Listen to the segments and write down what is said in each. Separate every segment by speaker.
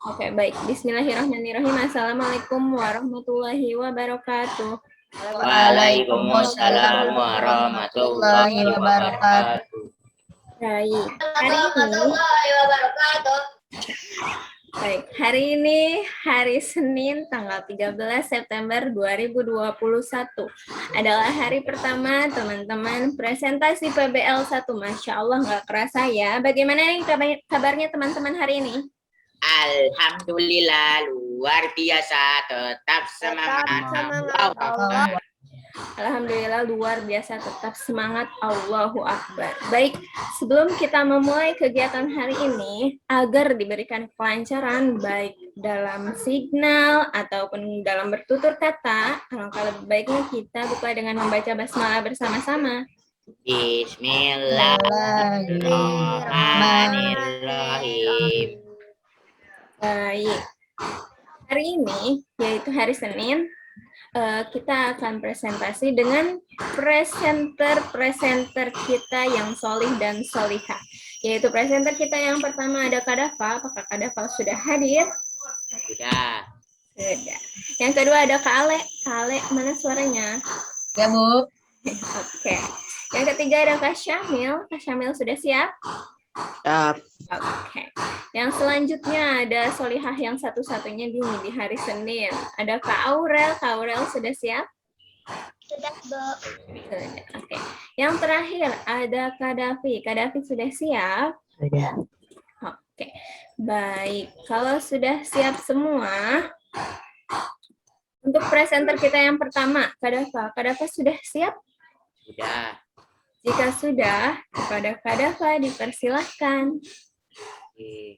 Speaker 1: Oke, baik. Bismillahirrahmanirrahim. Assalamualaikum warahmatullahi wabarakatuh.
Speaker 2: Waalaikumsalam warahmatullahi wabarakatuh.
Speaker 1: Baik, hari ini hari Senin tanggal 13 September 2021 adalah hari pertama teman-teman presentasi PBL 1. Masya Allah, nggak kerasa ya. Bagaimana nih kabarnya teman-teman hari ini?
Speaker 2: Alhamdulillah luar biasa, tetap semangat.
Speaker 1: Alhamdulillah luar biasa, tetap semangat. Allahu Akbar. Baik, sebelum kita memulai kegiatan hari ini, agar diberikan kelancaran baik dalam signal ataupun dalam bertutur kata, alangkah lebih baiknya kita buka dengan membaca basmalah bersama-sama.
Speaker 2: Bismillahirrahmanirrahim.
Speaker 1: Baik, hari ini yaitu hari Senin, kita akan presentasi dengan presenter kita yang solih dan solihah. Yaitu presenter kita yang pertama ada Kak Dafa. Apakah Kak Dafa sudah hadir?
Speaker 2: Sudah.
Speaker 1: Sudah. Yang kedua ada Kak Ale. Kak Ale, mana suaranya?
Speaker 3: Ya, Bu.
Speaker 1: Oke. Yang ketiga ada Kak Syamil. Kak Syamil sudah siap?
Speaker 2: Siap.
Speaker 1: Oke. Yang selanjutnya ada solihah yang satu-satunya di hari Senin. Ada Kak Aurel. Kak Aurel sudah siap?
Speaker 4: Sudah, Bu.
Speaker 1: Sudah. Oke. Yang terakhir ada Kak Davi. Kak Davi sudah siap?
Speaker 3: Sudah.
Speaker 1: Oke. Baik. Kalau sudah siap semua, untuk presenter kita yang pertama, Kak Dava. Kak Dava sudah siap?
Speaker 2: Sudah.
Speaker 1: Jika sudah, kepada Kak Dava dipersilahkan.
Speaker 2: Oke.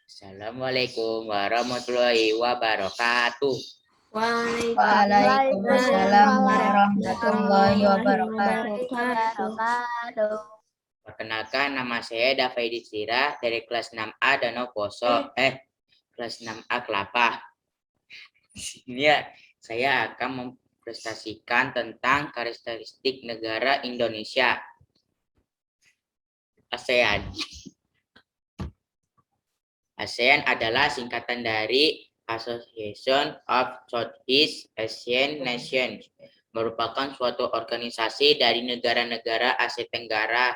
Speaker 2: Assalamualaikum warahmatullahi wabarakatuh.
Speaker 3: Waalaikumsalam warahmatullahi wabarakatuh.
Speaker 2: Perkenalkan, nama saya Dafaidi Sira dari kelas 6A Danau Poso. Kelas 6A Kelapa. Ini ya, saya akan mempresentasikan tentang karakteristik negara Indonesia. ASEAN. ASEAN adalah singkatan dari Association of Southeast Asian Nations, merupakan suatu organisasi dari negara-negara Asia Tenggara.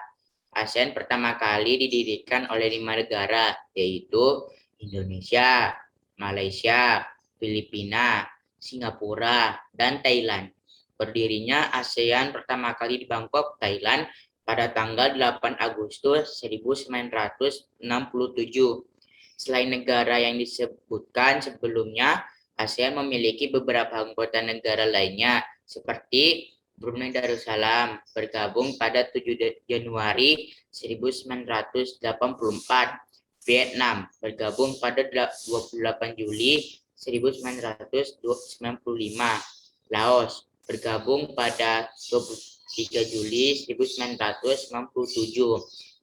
Speaker 2: ASEAN pertama kali didirikan oleh 5 negara, yaitu Indonesia, Malaysia, Filipina, Singapura, dan Thailand. Berdirinya ASEAN pertama kali di Bangkok, Thailand, pada tanggal 8 Agustus 1967. Selain negara yang disebutkan sebelumnya, ASEAN memiliki beberapa anggota negara lainnya, seperti Brunei Darussalam bergabung pada 7 Januari 1984, Vietnam bergabung pada 28 Juli 1995, Laos bergabung pada 23 Juli 1997,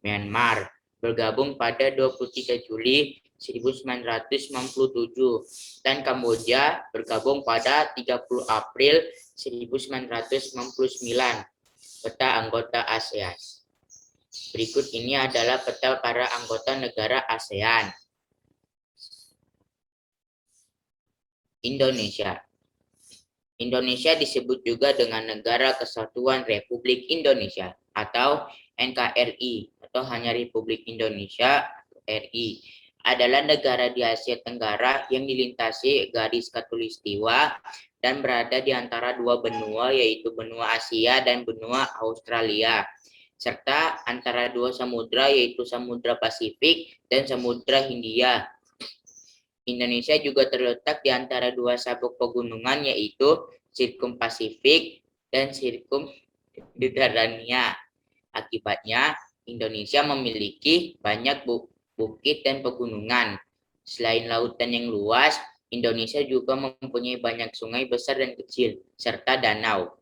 Speaker 2: Myanmar bergabung pada 23 Juli 1997, dan Kamboja bergabung pada 30 April 1999. Peta anggota ASEAN. Berikut ini adalah peta para anggota negara ASEAN. Indonesia. Indonesia disebut juga dengan Negara Kesatuan Republik Indonesia atau NKRI atau hanya Republik Indonesia RI. Adalah negara di Asia Tenggara yang dilintasi garis khatulistiwa dan berada di antara dua benua, yaitu benua Asia dan benua Australia, serta antara dua samudra, yaitu Samudra Pasifik dan Samudra Hindia. Indonesia juga terletak di antara dua sabuk pegunungan, yaitu Sirkum Pasifik dan Sirkum Mediterania. Akibatnya, Indonesia memiliki banyak bukit dan pegunungan. Selain lautan yang luas, Indonesia juga mempunyai banyak sungai besar dan kecil, serta danau.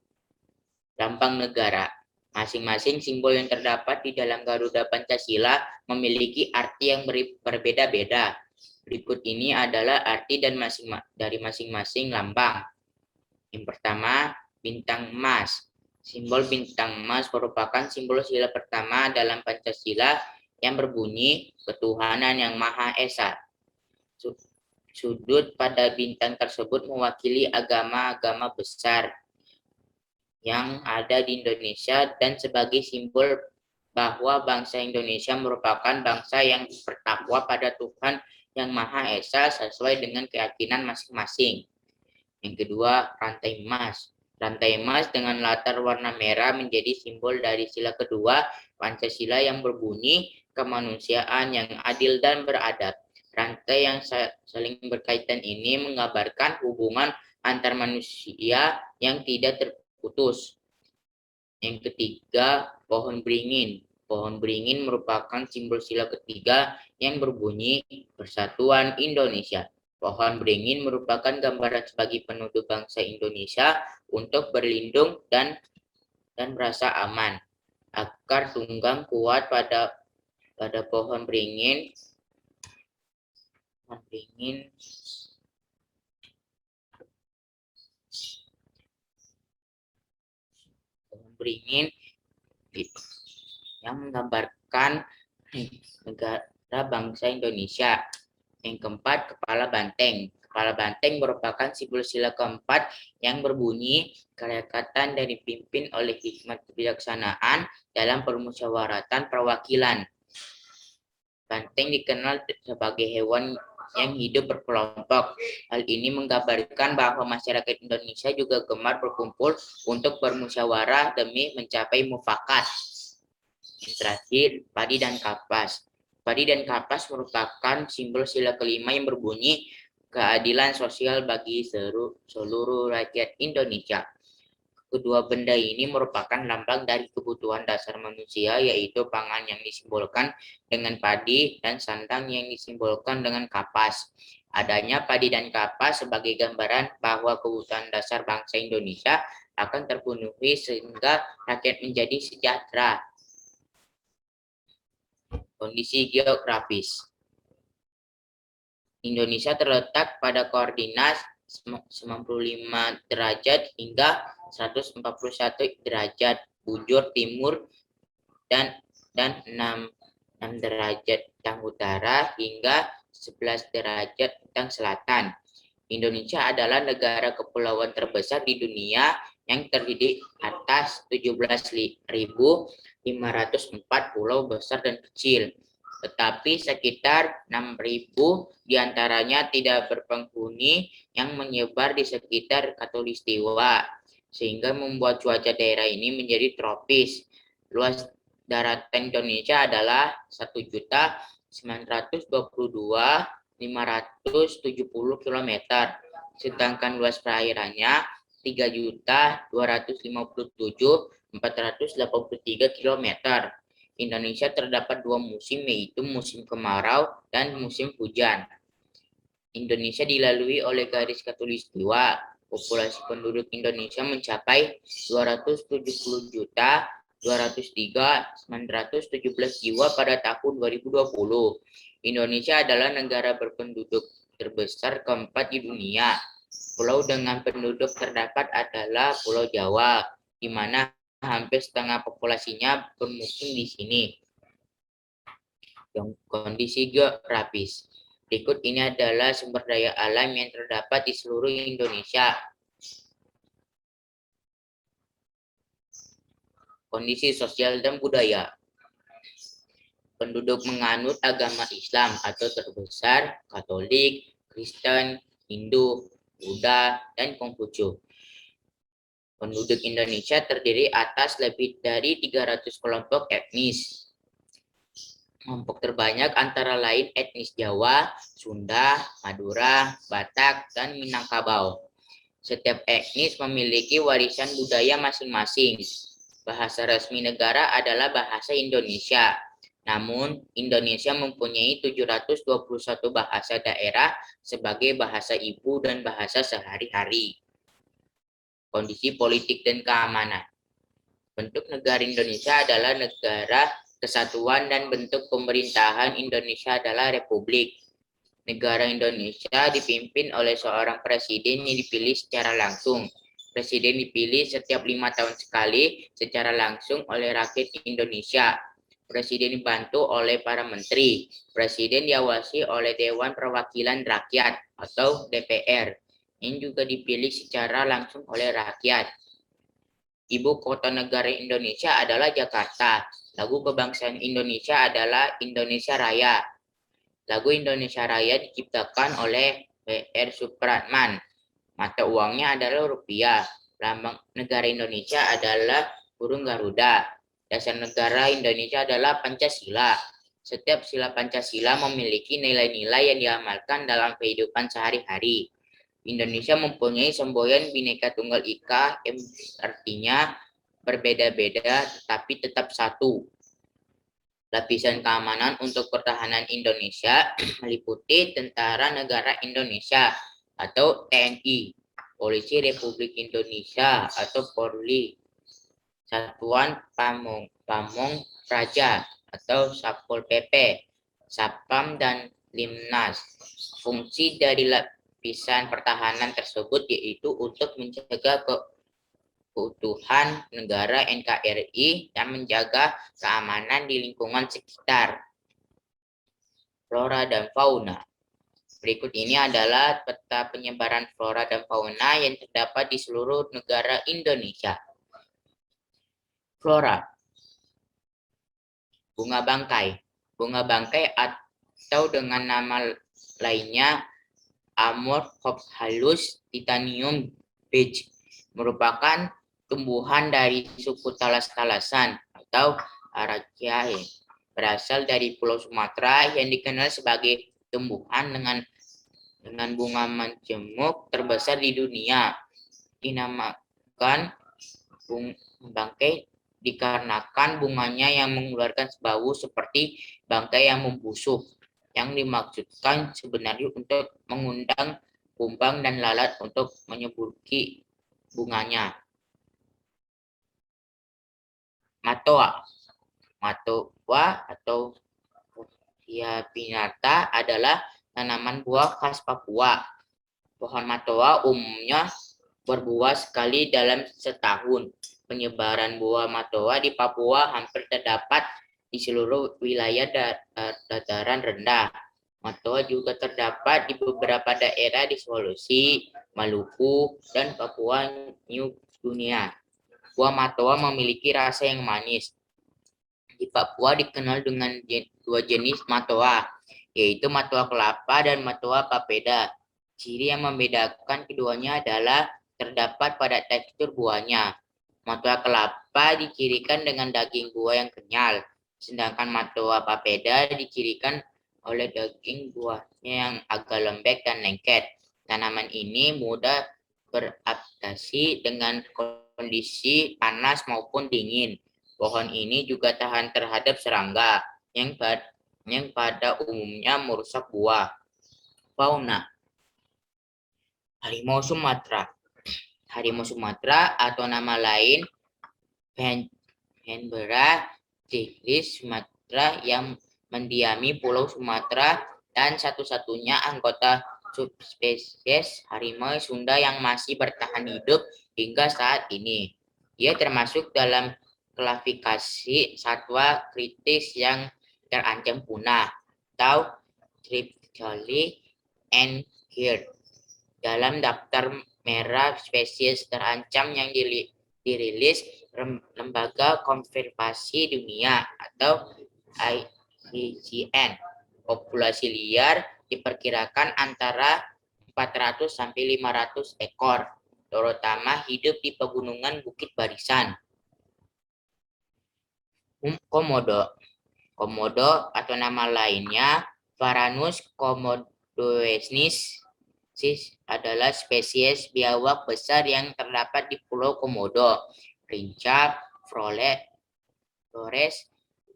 Speaker 2: Lambang negara. Masing-masing simbol yang terdapat di dalam Garuda Pancasila memiliki arti yang berbeda-beda. Berikut ini adalah arti dari masing-masing lambang. Yang pertama, bintang emas. Simbol bintang emas merupakan simbol sila pertama dalam Pancasila yang berbunyi ketuhanan yang Maha Esa. Sudut pada bintang tersebut mewakili agama-agama besar yang ada di Indonesia dan sebagai simbol bahwa bangsa Indonesia merupakan bangsa yang bertakwa pada Tuhan yang Maha Esa sesuai dengan keyakinan masing-masing. Yang kedua, rantai emas. Rantai emas dengan latar warna merah menjadi simbol dari sila kedua Pancasila yang berbunyi kemanusiaan yang adil dan beradab. Rantai yang saling berkaitan ini menggambarkan hubungan antar manusia yang tidak terputus. Yang ketiga, pohon beringin. Pohon beringin merupakan simbol sila ketiga yang berbunyi Persatuan Indonesia. Pohon beringin merupakan gambaran sebagai penduduk bangsa Indonesia untuk berlindung dan merasa aman. Akar tunggang kuat pada pohon beringin. Pohon beringin yang menggambarkan negara bangsa Indonesia. Yang keempat, kepala banteng. Kepala banteng merupakan simbol sila keempat yang berbunyi kerekatan dan dipimpin oleh hikmat kebijaksanaan dalam permusyawaratan perwakilan. Banteng dikenal sebagai hewan yang hidup berkelompok. Hal ini menggambarkan bahwa masyarakat Indonesia juga gemar berkumpul untuk bermusyawarah demi mencapai mufakat. Yang terakhir, padi dan kapas. Padi dan kapas merupakan simbol sila kelima yang berbunyi keadilan sosial bagi seluruh rakyat Indonesia. Kedua benda ini merupakan lambang dari kebutuhan dasar manusia, yaitu pangan yang disimbolkan dengan padi dan sandang yang disimbolkan dengan kapas. Adanya padi dan kapas sebagai gambaran bahwa kebutuhan dasar bangsa Indonesia akan terpenuhi sehingga rakyat menjadi sejahtera. Kondisi geografis. Indonesia terletak pada koordinat 95 derajat hingga 141 derajat bujur timur dan 6 derajat tentang utara hingga 11 derajat tentang selatan. Indonesia adalah negara kepulauan terbesar di dunia yang terdiri atas 17.504 pulau besar dan kecil, tetapi sekitar 6.000 diantaranya tidak berpenghuni yang menyebar di sekitar Khatulistiwa, sehingga membuat cuaca daerah ini menjadi tropis. Luas daratan Indonesia adalah 1.922.570 km, sedangkan luas perairannya 3.257.483 km. Indonesia terdapat dua musim, yaitu musim kemarau dan musim hujan. Indonesia dilalui oleh garis khatulistiwa. Populasi penduduk Indonesia mencapai 270.203.917 jiwa pada tahun 2020. Indonesia adalah negara berpenduduk terbesar keempat di dunia. Pulau dengan penduduk terdapat adalah Pulau Jawa, di mana hampir setengah populasinya bermukim di sini. Kondisi geografis. Berikut ini adalah sumber daya alam yang terdapat di seluruh Indonesia. Kondisi sosial dan budaya. Penduduk menganut agama Islam atau terbesar Katolik, Kristen, Hindu, Buddha, dan Konghucu. Penduduk Indonesia terdiri atas lebih dari 300 kelompok etnis. Kelompok terbanyak antara lain etnis Jawa, Sunda, Madura, Batak, dan Minangkabau. Setiap etnis memiliki warisan budaya masing-masing. Bahasa resmi negara adalah bahasa Indonesia. Namun, Indonesia mempunyai 721 bahasa daerah sebagai bahasa ibu dan bahasa sehari-hari. Kondisi politik dan keamanan. Bentuk negara Indonesia adalah negara kesatuan dan bentuk pemerintahan Indonesia adalah republik. Negara Indonesia dipimpin oleh seorang presiden yang dipilih secara langsung. Presiden dipilih setiap 5 tahun sekali secara langsung oleh rakyat Indonesia. Presiden dibantu oleh para menteri. Presiden diawasi oleh Dewan Perwakilan Rakyat atau DPR. Ini juga dipilih secara langsung oleh rakyat. Ibu kota negara Indonesia adalah Jakarta. Lagu kebangsaan Indonesia adalah Indonesia Raya. Lagu Indonesia Raya diciptakan oleh W.R. Supratman. Mata uangnya adalah rupiah. Lambang negara Indonesia adalah burung Garuda. Dasar negara Indonesia adalah Pancasila. Setiap sila Pancasila memiliki nilai-nilai yang diamalkan dalam kehidupan sehari-hari. Indonesia mempunyai semboyan Bhinneka Tunggal Ika, artinya berbeda-beda tetapi tetap satu. Lapisan keamanan untuk pertahanan Indonesia meliputi Tentara Negara Indonesia atau TNI, Polisi Republik Indonesia atau Polri, Satuan Pamong Praja atau Satpol PP, Satpam dan Limnas. Fungsi dari lapisan pertahanan tersebut yaitu untuk menjaga keutuhan negara NKRI dan menjaga keamanan di lingkungan sekitar. Flora dan fauna. Berikut ini adalah peta penyebaran flora dan fauna yang terdapat di seluruh negara Indonesia. Flora. Bunga bangkai. Bunga bangkai atau dengan nama lainnya Amorphalus titanium beach merupakan tumbuhan dari suku talas-talasan atau Araceae. Berasal dari Pulau Sumatera yang dikenal sebagai tumbuhan dengan bunga majemuk terbesar di dunia. Dinamakan bunga bangkai dikarenakan bunganya yang mengeluarkan bau seperti bangkai yang membusuk, yang dimaksudkan sebenarnya untuk mengundang kumbang dan lalat untuk menyeburuki bunganya. Matoa. Matoa atau Phorcya pinnata adalah tanaman buah khas Papua. Pohon matoa umumnya berbuah sekali dalam setahun. Penyebaran buah matoa di Papua hampir terdapat di seluruh wilayah dataran rendah. Matoa juga terdapat di beberapa daerah di Sulawesi, Maluku, dan Papua New Guinea. Buah matoa memiliki rasa yang manis. Di Papua dikenal dengan dua jenis matoa, yaitu matoa kelapa dan matoa papeda. Ciri yang membedakan keduanya adalah terdapat pada tekstur buahnya. Matoa kelapa dicirikan dengan daging buah yang kenyal, sedangkan matoa papeda dicirikan oleh daging buahnya yang agak lembek dan lengket. Tanaman ini mudah beradaptasi dengan kondisi panas maupun dingin. Pohon ini juga tahan terhadap serangga yang pada umumnya merusak buah. Fauna. Harimau Sumatera. Harimau Sumatera atau nama lain Panthera tigris Sumatera yang mendiami Pulau Sumatera dan satu-satunya anggota subspesies harimau Sunda yang masih bertahan hidup hingga saat ini. Ia termasuk dalam klasifikasi satwa kritis yang terancam punah atau critically endangered dalam daftar merah spesies terancam yang dirilis Lembaga Konservasi Dunia atau IUCN. Populasi liar diperkirakan antara 400 sampai 500 ekor, terutama hidup di pegunungan Bukit Barisan. Komodo. Komodo atau nama lainnya Varanus komodoensis adalah spesies biawak besar yang terdapat di Pulau Komodo, Rinca, Flores,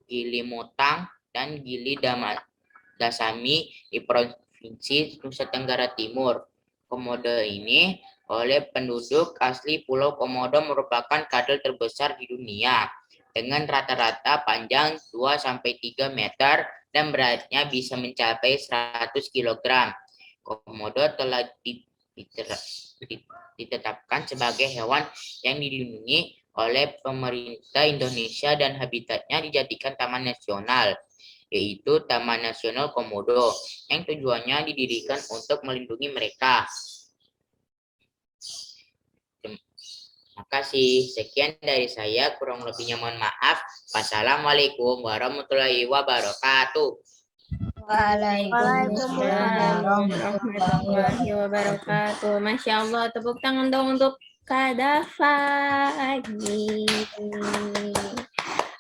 Speaker 2: Gili Motang, dan Gili Dasami di Provinsi Nusa Tenggara Timur. Komodo ini oleh penduduk asli Pulau Komodo merupakan kadal terbesar di dunia dengan rata-rata panjang 2-3 meter dan beratnya bisa mencapai 100 kg. Komodo telah ditetapkan sebagai hewan yang dilindungi oleh pemerintah Indonesia dan habitatnya dijadikan taman nasional, yaitu Taman Nasional Komodo, yang tujuannya didirikan untuk melindungi mereka. Terima kasih. Sekian dari saya, kurang lebihnya mohon maaf. Wassalamualaikum warahmatullahi wabarakatuh.
Speaker 3: Waalaikumsalam
Speaker 1: Warahmatullahi wabarakatuh. Masya Allah, tepuk tangan dong untuk Kak Dafa.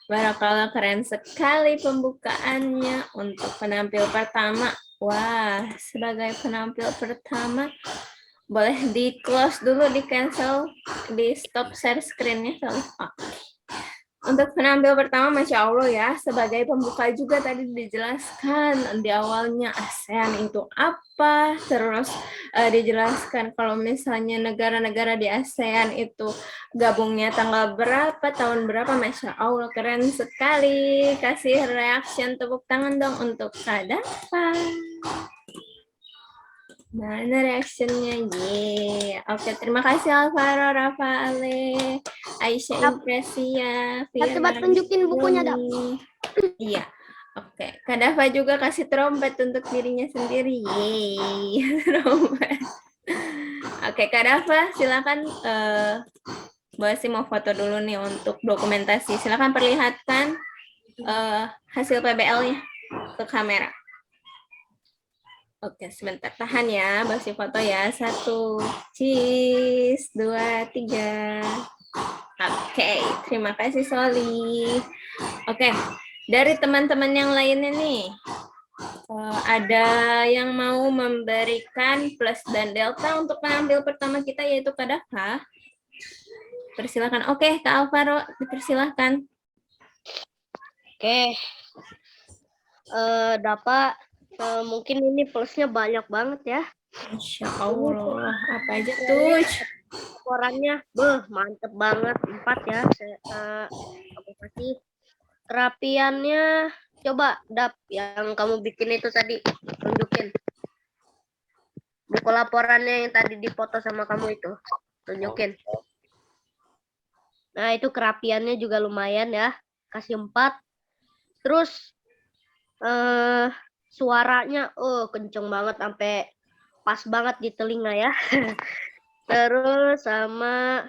Speaker 1: Barakallah, keren sekali pembukaannya untuk penampil pertama. Wah, sebagai penampil pertama, boleh di close dulu, di cancel, di stop share screen-nya. Untuk penampil pertama, Masya Allah ya, sebagai pembuka juga tadi dijelaskan di awalnya ASEAN itu apa, terus dijelaskan kalau misalnya negara-negara di ASEAN itu gabungnya tanggal berapa, tahun berapa. Masya Allah, keren sekali. Kasih reaction, tepuk tangan dong untuk Kak Dafa. Mana reactionnya? Oke, terima kasih Alvaro, Rafa, Ale, Aisyah, Impresia,
Speaker 4: Coba tunjukin bukunya, Dap.
Speaker 1: Iya. Oke, Kak Dafa juga kasih trompet untuk dirinya sendiri. Yeay, trompet. Oke, Kak Dafa, silakan. Boleh sih mau foto dulu nih untuk dokumentasi. Silakan perlihatkan hasil PBL-nya ke kamera. Oke, sebentar. Tahan ya, Basi foto ya. 1, cheese, 2, 3. Oke, terima kasih Soli. Oke, dari teman-teman yang lainnya nih, ada yang mau memberikan plus dan delta untuk penampil pertama kita, yaitu Kak Dafa. Persilakan. Oke, Kak Alvaro, dipersilakan.
Speaker 5: Oke, Dapat. Mungkin ini plusnya banyak banget ya.
Speaker 1: Insya Allah. Apa aja tuh?
Speaker 5: Laporannya, mantep banget. 4 ya. Aku kasih. Kerapiannya, coba Dap, yang kamu bikin itu tadi, tunjukin. Buku laporannya yang tadi dipoto sama kamu itu, tunjukin. Nah, itu kerapiannya juga lumayan ya. Kasih 4. Terus, suaranya kenceng banget sampai pas banget di telinga ya. Terus sama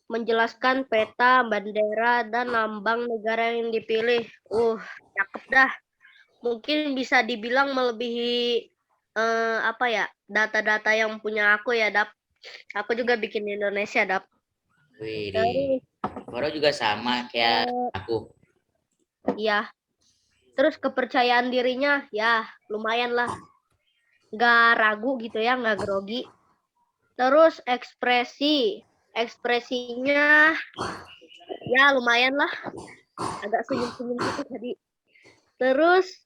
Speaker 5: menjelaskan peta, bendera, dan lambang negara yang dipilih. Cakep dah. Mungkin bisa dibilang melebihi data-data yang punya aku ya, Dap. Aku juga bikin di Indonesia, Dap.
Speaker 2: Wih, Baru juga sama kayak aku.
Speaker 5: Iya. Terus kepercayaan dirinya ya lumayan lah. Nggak ragu gitu ya, nggak grogi. Terus ekspresinya ya lumayan lah. Agak senyum-senyum gitu tadi. Terus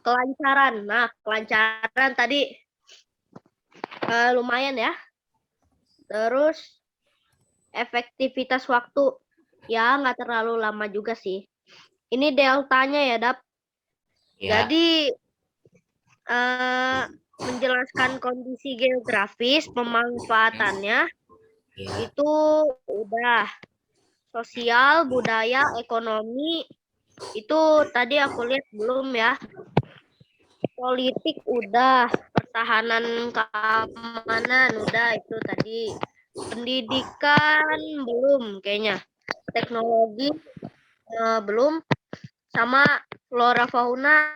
Speaker 5: kelancaran. Nah, kelancaran tadi lumayan ya. Terus efektivitas waktu ya nggak terlalu lama juga sih. Ini deltanya ya, Dap.
Speaker 2: Ya.
Speaker 5: Jadi menjelaskan kondisi geografis, pemanfaatannya itu udah. Sosial, budaya, ekonomi itu tadi aku lihat belum ya. Politik udah, pertahanan keamanan udah itu tadi. Pendidikan belum kayaknya. Teknologi belum. Sama flora fauna.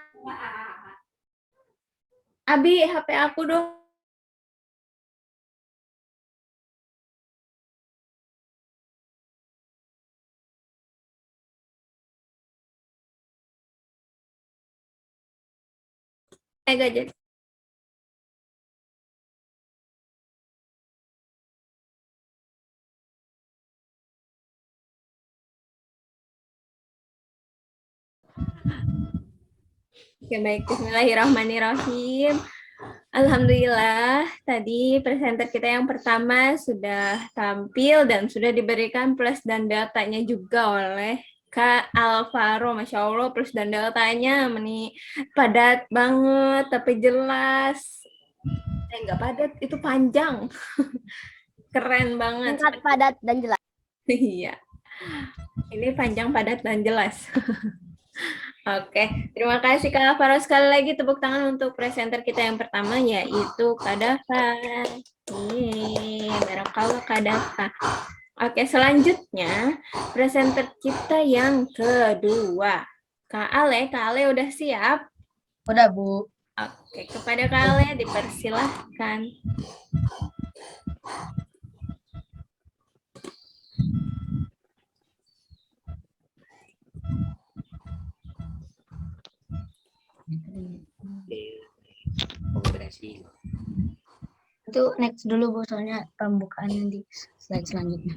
Speaker 1: Abi, HP aku dong. Gadget. Oke, baik. Bismillahirrahmanirrahim. Alhamdulillah, tadi presenter kita yang pertama sudah tampil dan sudah diberikan plus dan datanya juga oleh Kak Alvaro. Masya Allah, plus dan datanya padat banget, tapi jelas. Enggak padat, itu panjang. Keren banget.
Speaker 4: Singkat, padat, dan jelas.
Speaker 1: Iya. Ini panjang, padat, dan jelas. Oke, terima kasih Kak Farah. Sekali lagi tepuk tangan untuk presenter kita yang pertama, yaitu Kak Dafa. Barakallah Kak Dafa. Oke, selanjutnya presenter kita yang kedua. Kak Ale udah siap?
Speaker 3: Udah, Bu.
Speaker 1: Oke, kepada Kak Ale dipersilahkan.
Speaker 2: Kooperasi.
Speaker 3: Itu next dulu, Bu, soalnya pembukaannya di slide selanjutnya.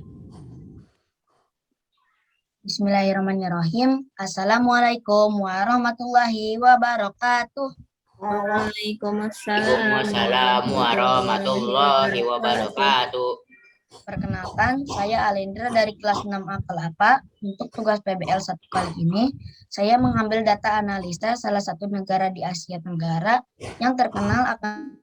Speaker 3: Bismillahirrahmanirrahim. Assalamualaikum warahmatullahi wabarakatuh.
Speaker 1: Waalaikumsalam.
Speaker 2: Waalaikumsalam warahmatullahi wabarakatuh.
Speaker 3: Perkenalkan, saya Alindra dari kelas 6A Kelapa. Untuk tugas PBL 1 kali ini, saya mengambil data analisa salah satu negara di Asia Tenggara yang terkenal akan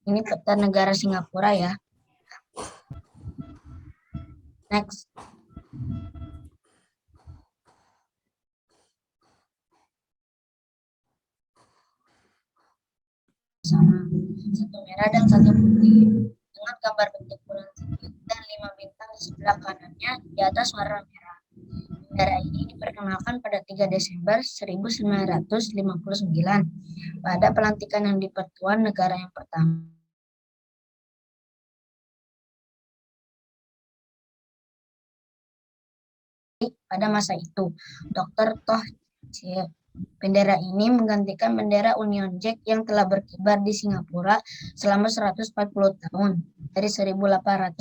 Speaker 3: ini peta negara Singapura ya. Next. Sama satu merah dan satu putih dengan gambar bentuk bulan sabit dan 5 bintang di sebelah kanannya di atas warna merah. Negara ini diperkenalkan pada 3 Desember 1959 pada pelantikan yang di-Pertuan Negara yang pertama. Pada masa itu, Dr. Toh Chie. Bendera ini menggantikan bendera Union Jack yang telah berkibar di Singapura selama 140 tahun, dari 1816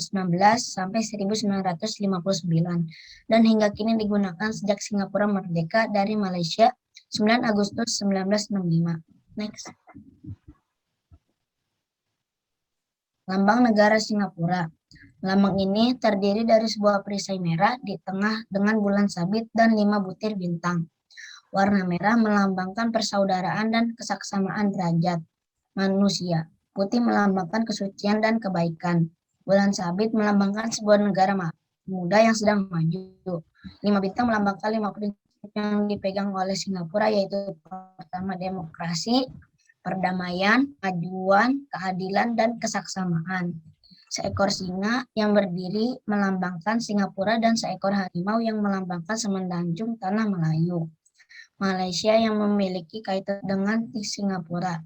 Speaker 3: sampai 1959, dan hingga kini digunakan sejak Singapura merdeka dari Malaysia 9 Agustus 1965. Next. Lambang negara Singapura. Lambang ini terdiri dari sebuah perisai merah di tengah dengan bulan sabit dan 5 butir bintang. Warna merah melambangkan persaudaraan dan kesesamaan derajat manusia. Putih melambangkan kesucian dan kebaikan. Bulan sabit melambangkan sebuah negara muda yang sedang maju. 5 bintang melambangkan 5 prinsip yang dipegang oleh Singapura, yaitu pertama demokrasi, perdamaian, kemajuan, keadilan, dan kesesamaan. Seekor singa yang berdiri melambangkan Singapura dan seekor harimau yang melambangkan semenanjung tanah Melayu. Malaysia yang memiliki kaitan dengan Singapura.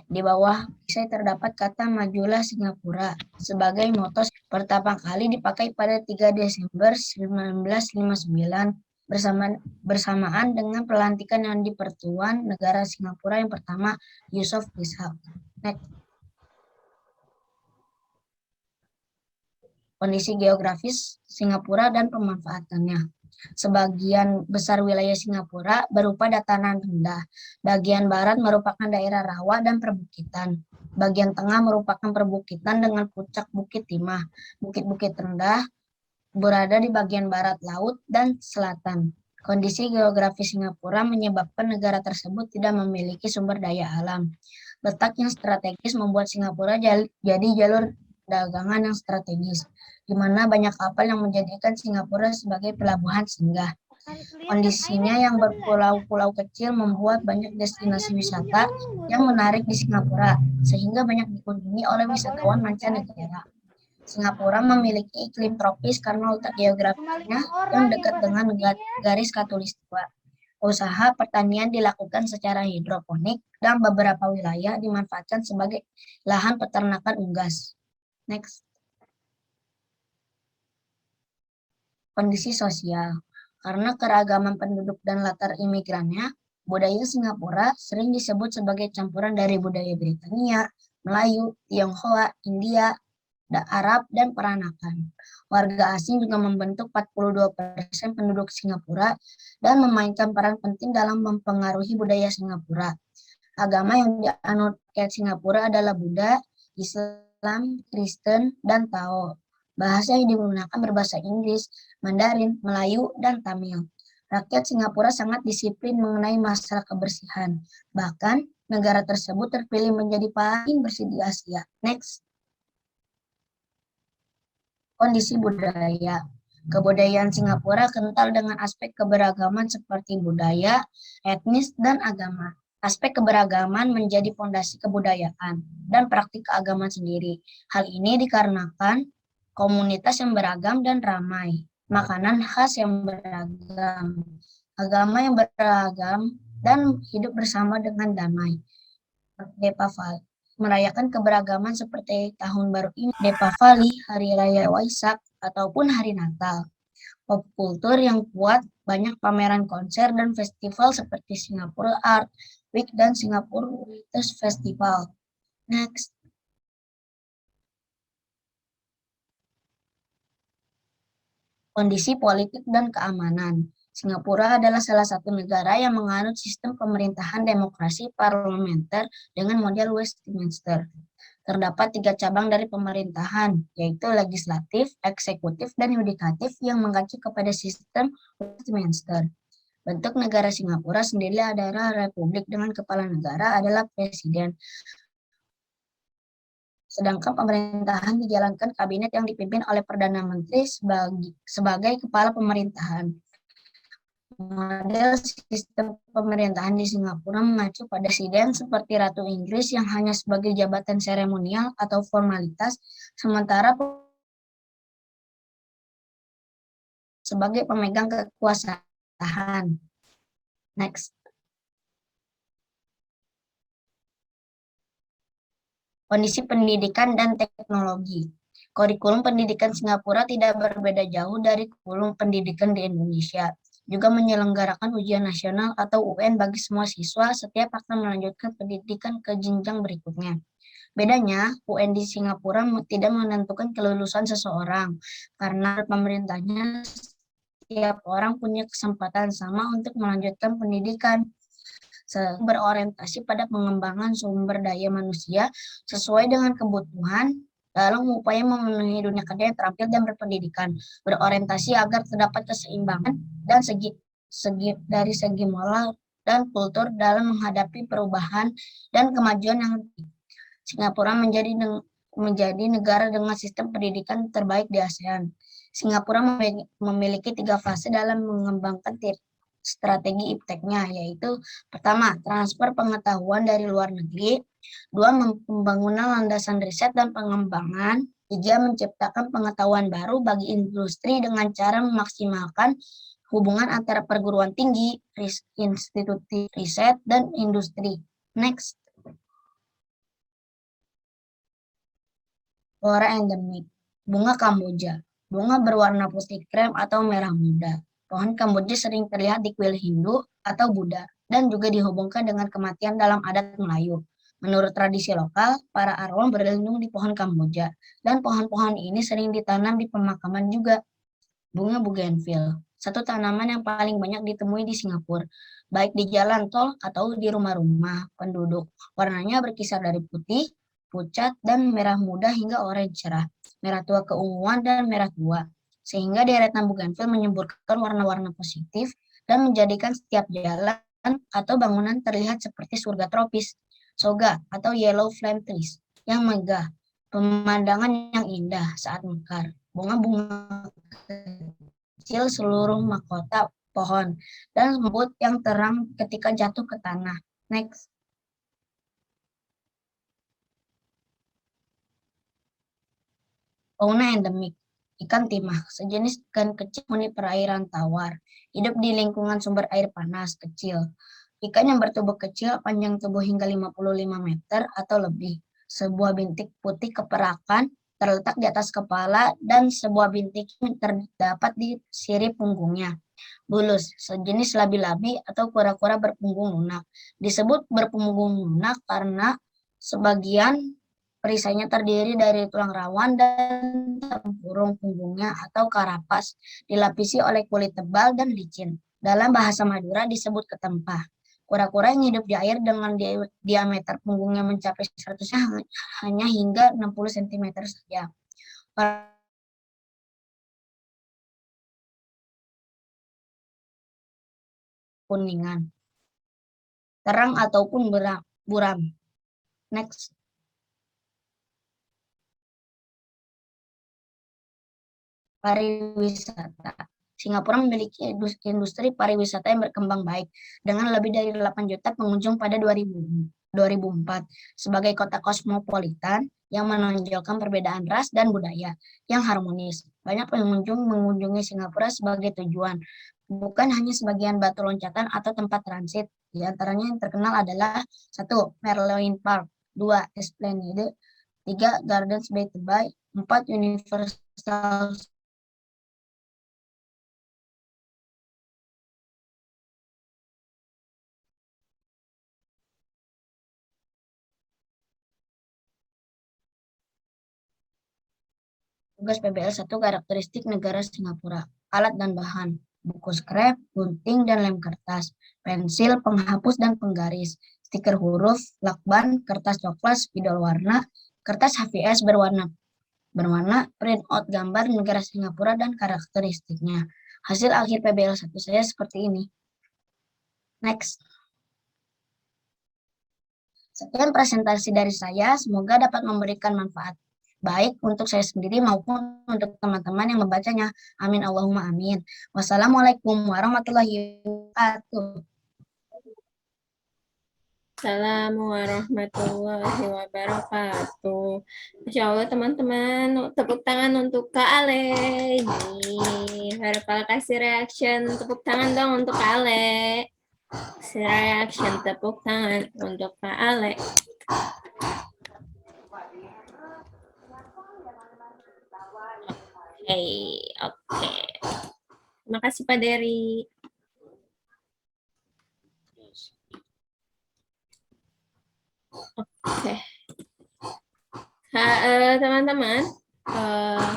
Speaker 3: Di bawah saya terdapat kata majulah Singapura sebagai moto pertama kali dipakai pada 3 Desember 1959 bersamaan dengan pelantikan yang di-Pertuan Negara Singapura yang pertama, Yusof Ishak. Next. Kondisi geografis Singapura dan pemanfaatannya. Sebagian besar wilayah Singapura berupa dataran rendah. Bagian barat merupakan daerah rawa dan perbukitan. Bagian tengah merupakan perbukitan dengan puncak Bukit Timah. Bukit-bukit rendah berada di bagian barat laut dan selatan. Kondisi geografis Singapura menyebabkan negara tersebut tidak memiliki sumber daya alam. Letak yang strategis membuat Singapura jadi jalur dagangan yang strategis, di mana banyak kapal yang menjadikan Singapura sebagai pelabuhan singgah. Kondisinya yang berpulau-pulau kecil membuat banyak destinasi wisata yang menarik di Singapura, sehingga banyak dikunjungi oleh wisatawan mancanegara. Singapura memiliki iklim tropis karena letak geografisnya yang dekat dengan garis khatulistiwa. Usaha pertanian dilakukan secara hidroponik dan beberapa wilayah dimanfaatkan sebagai lahan peternakan unggas. Next. Kondisi sosial. Karena keragaman penduduk dan latar imigrannya, budaya Singapura sering disebut sebagai campuran dari budaya Britania, Melayu, Tionghoa, India, Arab, dan peranakan. Warga asing juga membentuk 42% penduduk Singapura dan memainkan peran penting dalam mempengaruhi budaya Singapura. Agama yang dianut rakyat Singapura adalah Buddha, Islam, Kristen, dan Tao. Bahasa yang digunakan berbahasa Inggris, Mandarin, Melayu, dan Tamil. Rakyat Singapura sangat disiplin mengenai masalah kebersihan. Bahkan, negara tersebut terpilih menjadi paling bersih di Asia. Next. Kondisi budaya. Kebudayaan Singapura kental dengan aspek keberagaman seperti budaya, etnis, dan agama. Aspek keberagaman menjadi fondasi kebudayaan dan praktik keagamaan sendiri. Hal ini dikarenakan komunitas yang beragam dan ramai, makanan khas yang beragam, agama yang beragam, dan hidup bersama dengan damai. Deepavali merayakan keberagaman seperti Tahun Baru Imlek, Deepavali, Hari Raya Waisak, ataupun Hari Natal. Pop kultur yang kuat, banyak pameran konser dan festival seperti Singapore Art Week dan Singapore Writers Festival. Next. Kondisi politik dan keamanan. Singapura adalah salah satu negara yang menganut sistem pemerintahan demokrasi parlementer dengan model Westminster. Terdapat 3 cabang dari pemerintahan, yaitu legislatif, eksekutif, dan yudikatif yang mengacu kepada sistem Westminster. Bentuk negara Singapura sendiri adalah republik dengan kepala negara adalah presiden. Sedangkan pemerintahan dijalankan kabinet yang dipimpin oleh Perdana Menteri sebagai kepala pemerintahan. Model sistem pemerintahan di Singapura mengacu pada presiden seperti Ratu Inggris yang hanya sebagai jabatan seremonial atau formalitas, sementara sebagai pemegang kekuasaan. Next. Kondisi pendidikan dan teknologi. Kurikulum pendidikan Singapura tidak berbeda jauh dari kurikulum pendidikan di Indonesia. Juga menyelenggarakan ujian nasional atau UN bagi semua siswa setiap akan melanjutkan pendidikan ke jenjang berikutnya. Bedanya, UN di Singapura tidak menentukan kelulusan seseorang, karena pemerintahnya setiap orang punya kesempatan sama untuk melanjutkan pendidikan. Berorientasi pada pengembangan sumber daya manusia sesuai dengan kebutuhan dalam upaya memenuhi dunia kerja yang terampil dan berpendidikan, berorientasi agar terdapat keseimbangan dan dari segi moral dan kultur dalam menghadapi perubahan dan kemajuan yang Singapura menjadi negara dengan sistem pendidikan terbaik di ASEAN. Singapura memiliki 3 fase dalam mengembangkan strategi ipteknya, yaitu pertama, transfer pengetahuan dari luar negeri, 2, pembangunan landasan riset dan pengembangan, 3, menciptakan pengetahuan baru bagi industri dengan cara memaksimalkan hubungan antara perguruan tinggi, institusi riset, dan industri. Next. Flora endemik. Bunga Kamboja. Bunga berwarna putih krem atau merah muda. Pohon Kamboja sering terlihat di kuil Hindu atau Buddha dan juga dihubungkan dengan kematian dalam adat Melayu. Menurut tradisi lokal, para arwah berlindung di pohon Kamboja dan pohon-pohon ini sering ditanam di pemakaman juga. Bunga bougainville, satu tanaman yang paling banyak ditemui di Singapura, baik di jalan tol atau di rumah-rumah penduduk. Warnanya berkisar dari putih, pucat, dan merah muda hingga oranye cerah, merah tua keunguan, dan merah tua. Sehingga deretan bougainville menyemburkan warna-warna positif dan menjadikan setiap jalan atau bangunan terlihat seperti surga tropis. Soga atau yellow flame trees yang megah, pemandangan yang indah saat mekar. Bunga-bunga kecil seluruh mahkota pohon dan lembut yang terang ketika jatuh ke tanah. Next. Fauna endemik. Ikan timah, sejenis ikan kecil penghuni perairan tawar, hidup di lingkungan sumber air panas kecil. Ikan yang bertubuh kecil, panjang tubuh hingga 55 meter atau lebih. Sebuah bintik putih keperakan terletak di atas kepala dan sebuah bintik terdapat di sirip punggungnya. Bulus, sejenis labi-labi atau kura-kura berpunggung lunak. Disebut berpunggung lunak karena sebagian Perisainya terdiri dari tulang rawan dan tempurung punggungnya atau karapas, dilapisi oleh kulit tebal dan licin. Dalam bahasa Madura disebut ketempa. Kura-kura yang hidup di air dengan diameter punggungnya mencapai 100 hanya hingga 60 cm saja. Kuningan, terang ataupun buram. Next. Pariwisata. Singapura memiliki industri pariwisata yang berkembang baik dengan lebih dari 8 juta pengunjung pada 2004 sebagai kota kosmopolitan yang menonjolkan perbedaan ras dan budaya yang harmonis. Banyak pengunjung mengunjungi Singapura sebagai tujuan, bukan hanya sebagian batu loncatan atau tempat transit. Di antaranya yang terkenal adalah 1. Merlion Park, 2. Esplanade, 3. Gardens by the Bay, 4. Universal Tugas PBL 1 karakteristik negara Singapura. Alat dan bahan. Buku scrap, gunting, dan lem kertas. Pensil, penghapus, dan penggaris. Stiker huruf, lakban, kertas coklat, spidol warna, kertas HVS berwarna print out gambar negara Singapura dan karakteristiknya. Hasil akhir PBL 1 saya seperti ini. Next. Sekian presentasi dari saya, semoga dapat memberikan manfaat baik untuk saya sendiri maupun untuk teman-teman yang membacanya. Amin Allahumma amin. Wassalamualaikum warahmatullahi wabarakatuh.
Speaker 1: Assalamualaikum warahmatullahi wabarakatuh. Masya Allah teman-teman, tepuk tangan untuk Kak Ale. Harap kalau kasih reaction, tepuk tangan dong untuk Kak Ale. Kasih reaction, tepuk tangan untuk Kak Ale. Oke. Terima kasih Pak Dery. Oke. Teman-teman,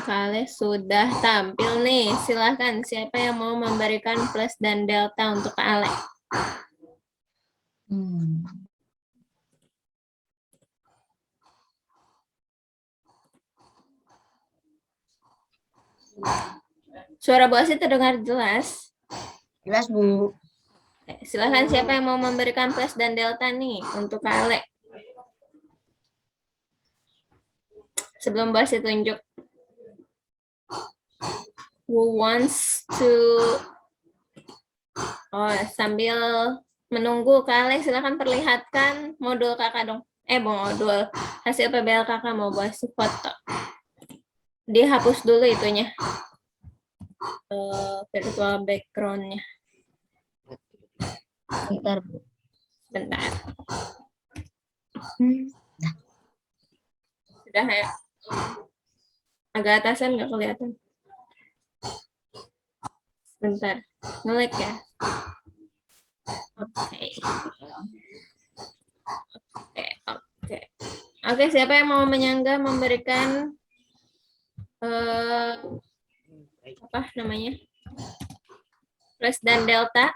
Speaker 1: Kale sudah tampil nih. Silahkan siapa yang mau memberikan plus dan delta untuk Kale? Suara Bu Asih terdengar jelas?
Speaker 3: Jelas, Bu.
Speaker 1: Silahkan siapa yang mau memberikan plus dan delta nih untuk Kale? Sebelum Bu Asih tunjuk. Who wants to... Oh, sambil menunggu Kale, silahkan perlihatkan modul kakak dong. Modul hasil PBL kakak mau Bu Asih foto. Dihapus dulu itunya. Virtual background-nya.
Speaker 3: Bentar, Bu.
Speaker 1: Bentar. Sudah ya? Agak atasan nggak kelihatan? Bentar. Nge-lag ya? Oke, siapa yang mau menyangga memberikan apa namanya? Plus dan delta?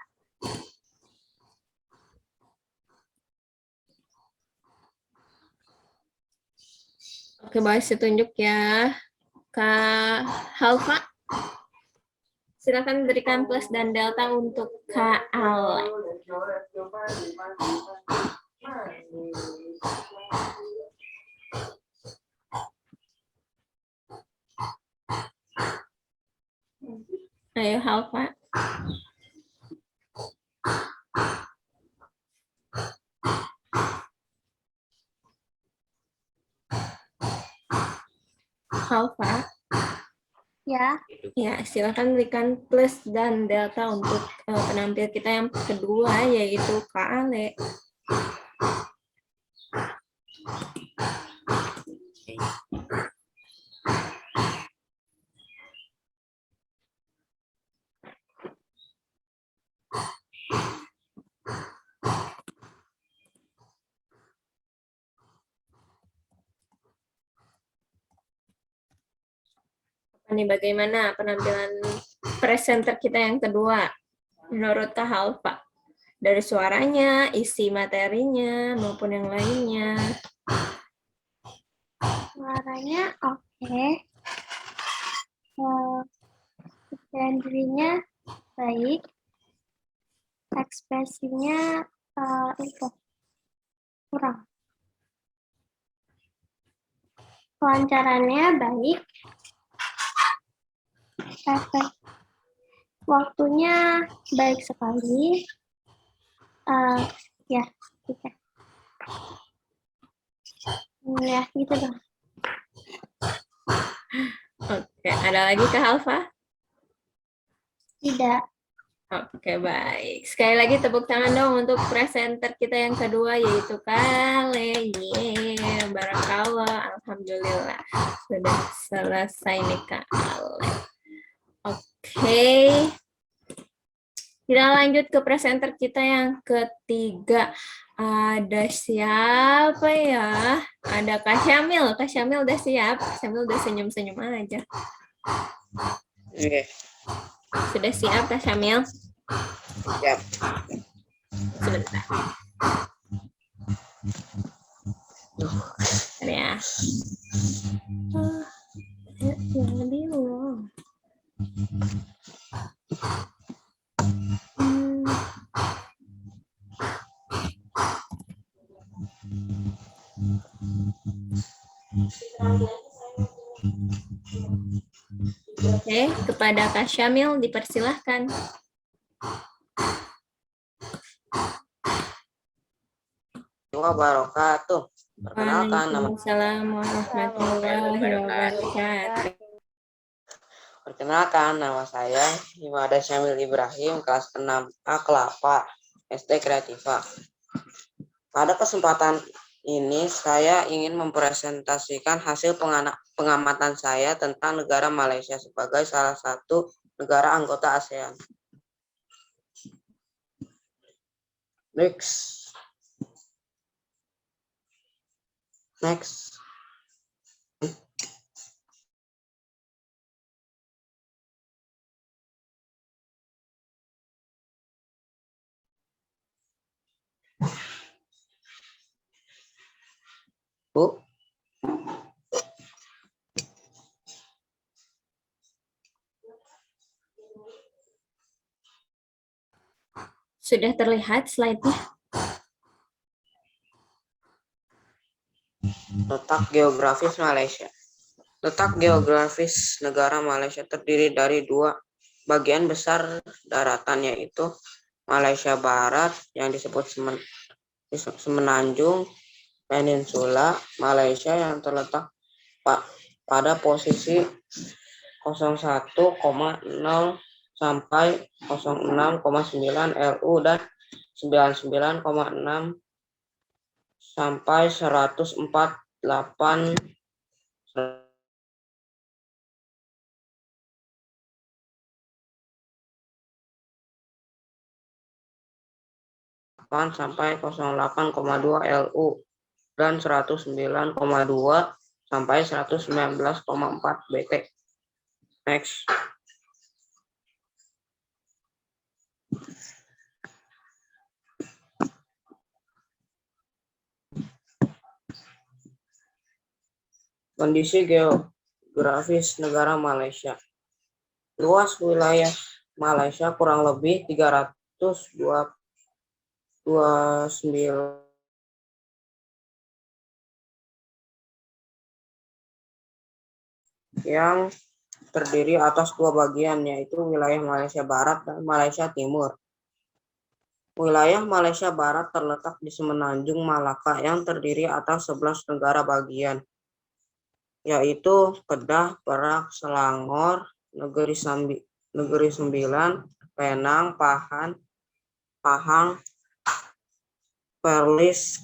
Speaker 1: Oke, bahas tunjuk ya. Kak Halfa. Silakan berikan plus dan delta untuk Kak Ale. Ayo Halfa. Halfa.
Speaker 4: Ya.
Speaker 1: Ya, silakan berikan plus dan delta untuk penampil kita yang kedua, yaitu Kak Ale. Ini bagaimana penampilan presenter kita yang kedua? Menurut Kak Halfa, dari suaranya, isi materinya, maupun yang lainnya.
Speaker 4: Suaranya oke. Genrenya baik. Ekspresinya itu kurang. Kelancarannya baik. Efek waktunya baik sekali. Ya, gitu. Ya, gitu dong.
Speaker 1: Oke, ada lagi Kak Halfa?
Speaker 4: Tidak.
Speaker 1: Oke, baik. Sekali lagi tepuk tangan dong untuk presenter kita yang kedua, yaitu Kale. Yeay, barakallah. Alhamdulillah. Sudah selesai nih, Kak Ale. Oke. Kita lanjut ke presenter kita yang ketiga. Ada siapa ya? Ada Kak Syamil. Kak Syamil udah siap? Kak Syamil udah senyum-senyum aja.
Speaker 2: Oke,
Speaker 1: Sudah siap Kak Syamil?
Speaker 2: siap.
Speaker 1: Sebentar. Bentar ya. Jadi loh. Oke, kepada Kak Syamil dipersilahkan.
Speaker 2: Wabarakatuh. Perkenalkan nama
Speaker 1: Waalaikumsalam warahmatullahi wabarakatuh.
Speaker 2: saya Imada Syamil Ibrahim, kelas 6A Kelapa, SD Kreativa. Pada kesempatan ini saya ingin mempresentasikan hasil pengamatan saya tentang negara Malaysia sebagai salah satu negara anggota ASEAN. Next. Bu,
Speaker 1: Sudah terlihat slide-nya?
Speaker 2: letak geografis Malaysia. Letak geografis negara Malaysia terdiri dari dua bagian besar daratan, yaitu Malaysia Barat yang disebut Semenanjung Peninsula Malaysia yang terletak pada posisi 01,0 sampai 06,9 LU dan 99,6 sampai 148 sampai 08,2 LU dan 109,2 sampai 119,4 BT. Next. Kondisi geografis negara Malaysia. Luas wilayah Malaysia kurang lebih 329 yang terdiri atas dua bagian, yaitu wilayah Malaysia Barat dan Malaysia Timur. Wilayah Malaysia Barat terletak di Semenanjung Malaka yang terdiri atas 11 negara bagian, yaitu Kedah, Perak, Selangor, Negeri Sembilan, Penang, Pahang, Perlis,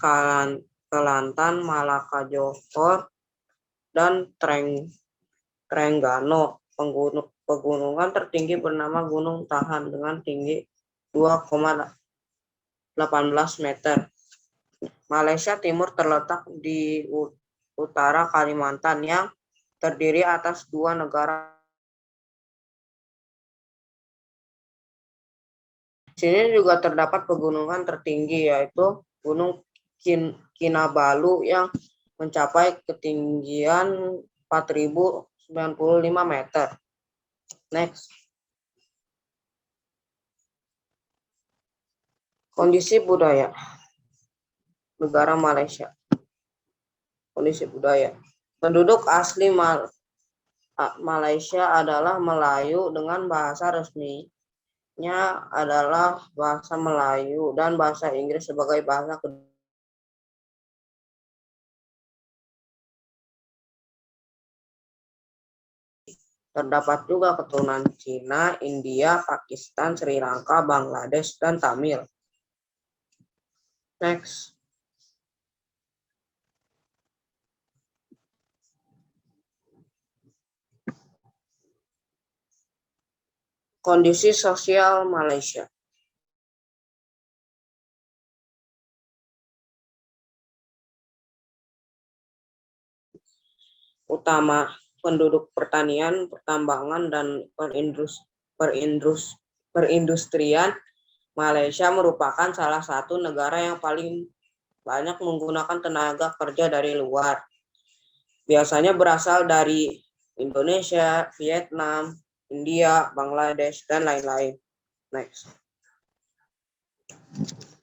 Speaker 2: Kelantan, Malaka, Johor, dan Terengganu. Pegunungan tertinggi bernama Gunung Tahan dengan tinggi 2,18 meter. Malaysia Timur terletak di utara Kalimantan yang terdiri atas dua negara
Speaker 6: sini juga terdapat pegunungan tertinggi yaitu Gunung Kinabalu yang mencapai ketinggian 4.095 meter. Next. Kondisi budaya negara Malaysia. Kondisi budaya. Penduduk asli Malaysia adalah Melayu dengan bahasa resminya adalah bahasa Melayu dan bahasa Inggris sebagai bahasa kedua. Terdapat juga keturunan Cina, India, Pakistan, Sri Lanka, Bangladesh, dan Tamil. Next. Kondisi sosial Malaysia. Utama penduduk pertanian, pertambangan, dan perindustrian. Malaysia merupakan salah satu negara yang paling banyak menggunakan tenaga kerja dari luar. Biasanya berasal dari Indonesia, Vietnam, India, Bangladesh, dan lain-lain. Next.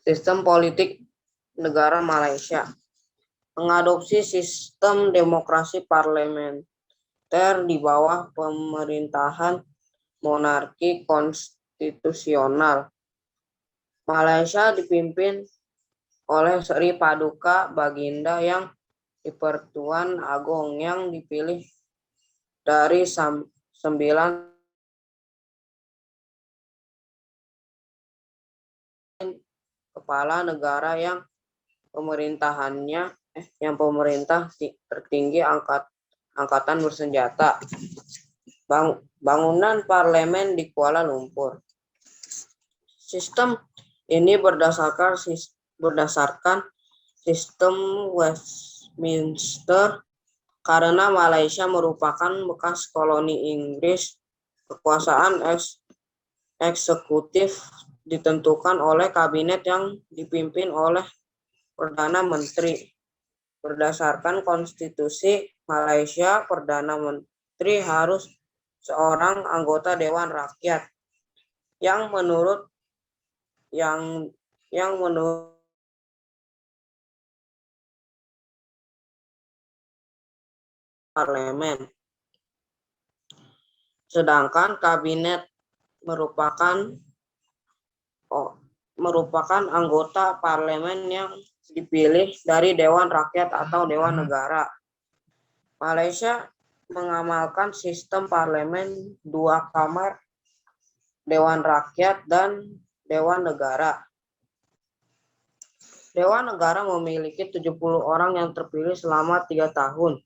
Speaker 6: Sistem politik negara Malaysia. Mengadopsi sistem demokrasi parlementer di bawah pemerintahan monarki konstitusional. Malaysia dipimpin oleh Sri Paduka Baginda yang di-Pertuan Agong yang dipilih dari 9 kepala negara yang pemerintah tertinggi angkatan bersenjata. Bangunan parlemen di Kuala Lumpur. Sistem ini berdasarkan sistem Westminster karena Malaysia merupakan bekas koloni Inggris. Kekuasaan eksekutif ditentukan oleh kabinet yang dipimpin oleh Perdana Menteri. Berdasarkan konstitusi Malaysia, Perdana Menteri harus seorang anggota Dewan Rakyat yang menurut parlemen. Sedangkan kabinet merupakan anggota parlemen yang dipilih dari Dewan Rakyat atau Dewan Negara. Malaysia mengamalkan sistem parlemen 2 kamar, Dewan Rakyat dan Dewan Negara. Dewan Negara memiliki 70 orang yang terpilih selama 3 tahun.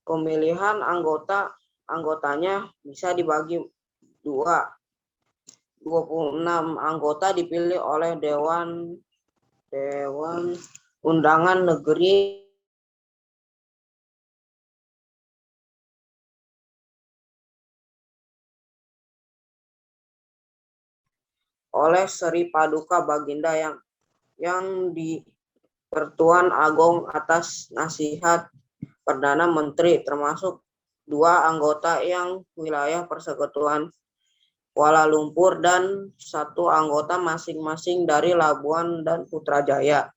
Speaker 6: Pemilihan anggotanya bisa dibagi 2. 26 anggota dipilih oleh Dewan Undangan Negeri oleh Sri Paduka Baginda yang di-Pertuan Agong atas nasihat Perdana Menteri, termasuk 2 anggota yang wilayah Persekutuan Kuala Lumpur dan 1 anggota masing-masing dari Labuan dan Putrajaya.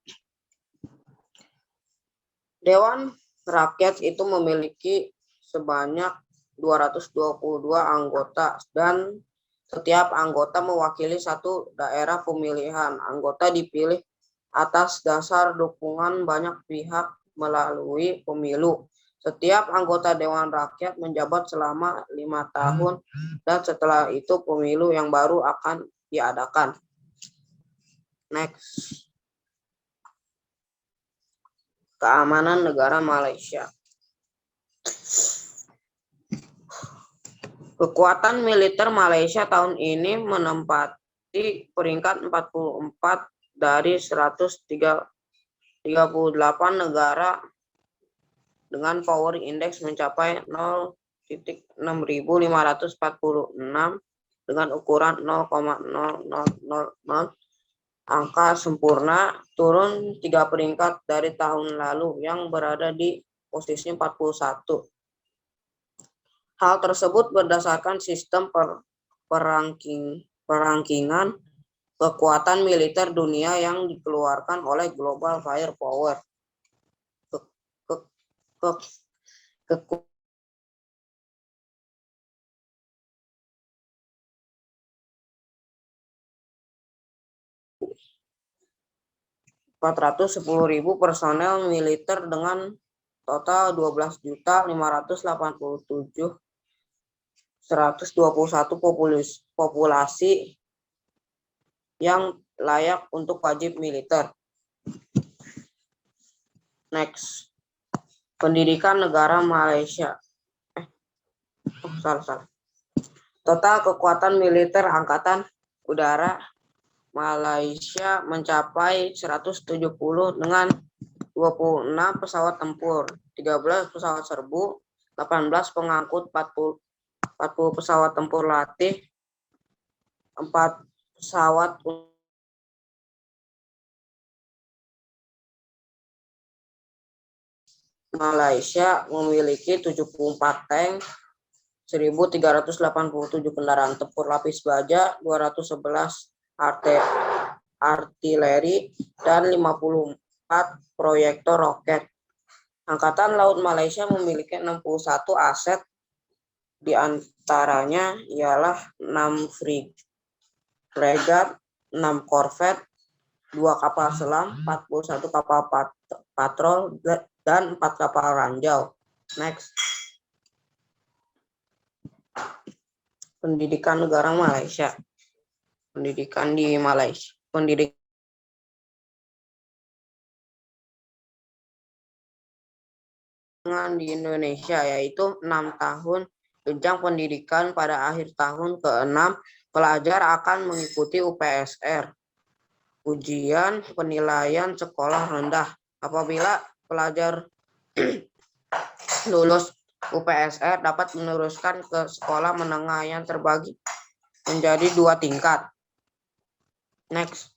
Speaker 6: Dewan Rakyat itu memiliki sebanyak 222 anggota dan setiap anggota mewakili 1 daerah pemilihan. Anggota dipilih atas dasar dukungan banyak pihak melalui pemilu. Setiap anggota Dewan Rakyat menjabat selama 5 tahun dan setelah itu pemilu yang baru akan diadakan. Next. Keamanan negara Malaysia. Kekuatan militer Malaysia tahun ini menempati peringkat 44 dari 138 negara dengan power index mencapai 0.6546 dengan ukuran 0,0000. Angka sempurna turun 3 peringkat dari tahun lalu yang berada di posisi 41. Hal tersebut berdasarkan sistem perangkingan kekuatan militer dunia yang dikeluarkan oleh Global Firepower. Ke 410.000 personel militer dengan total 12.587.121 populasi yang layak untuk wajib militer. Next. Pendidikan negara Malaysia. Total kekuatan militer Angkatan Udara Malaysia mencapai 170 dengan 26 pesawat tempur, 13 pesawat serbu, 18 pengangkut, 40 pesawat tempur latih, 4 pesawat Malaysia memiliki 74 tank, 1.387 kendaraan tempur lapis baja, 211 artileri, dan 54 proyektor roket. Angkatan Laut Malaysia memiliki 61 aset, di antaranya ialah 6 fregat, 6 korvet, 2 kapal selam, 41 kapal patrol, dan 4 kapal ranjau. Next. Pendidikan negara Malaysia. Pendidikan di Malaysia. Pendidikan di Indonesia yaitu 6 tahun jenjang pendidikan. Pada akhir tahun ke-6 pelajar akan mengikuti UPSR, ujian penilaian sekolah rendah. Apabila pelajar lulus UPSR dapat meneruskan ke sekolah menengah yang terbagi menjadi 2 tingkat. Next.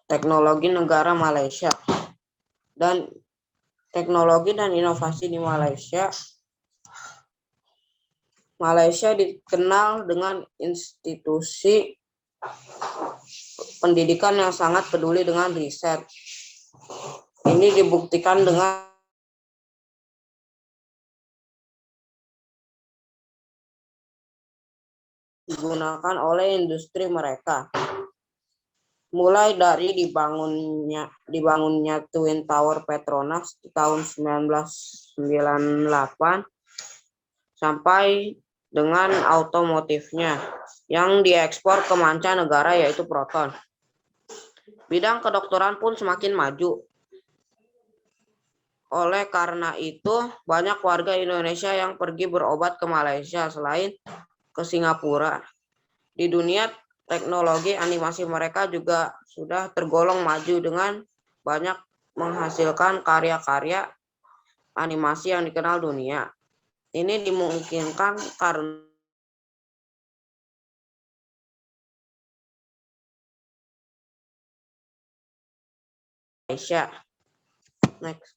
Speaker 6: Teknologi negara Malaysia dan teknologi dan inovasi di Malaysia. Malaysia dikenal dengan institusi pendidikan yang sangat peduli dengan riset. Ini dibuktikan dengan digunakan oleh industri mereka. Mulai dari dibangunnya Twin Tower Petronas di tahun 1998 sampai dengan otomotifnya yang diekspor ke mancanegara yaitu Proton. Bidang kedokteran pun semakin maju. Oleh karena itu, banyak warga Indonesia yang pergi berobat ke Malaysia selain ke Singapura. Di dunia teknologi animasi mereka juga sudah tergolong maju dengan banyak menghasilkan karya-karya animasi yang dikenal dunia. Ini dimungkinkan karena Malaysia. Next.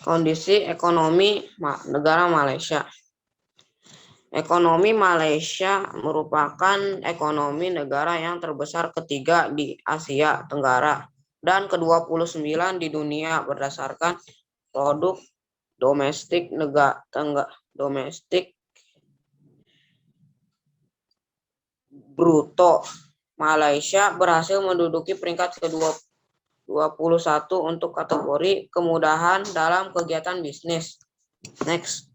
Speaker 6: Kondisi ekonomi negara Malaysia. Ekonomi Malaysia merupakan ekonomi negara yang terbesar ketiga di Asia Tenggara dan ke-29 di dunia berdasarkan produk domestik bruto. Malaysia berhasil menduduki peringkat ke-21 untuk kategori kemudahan dalam kegiatan bisnis. Next.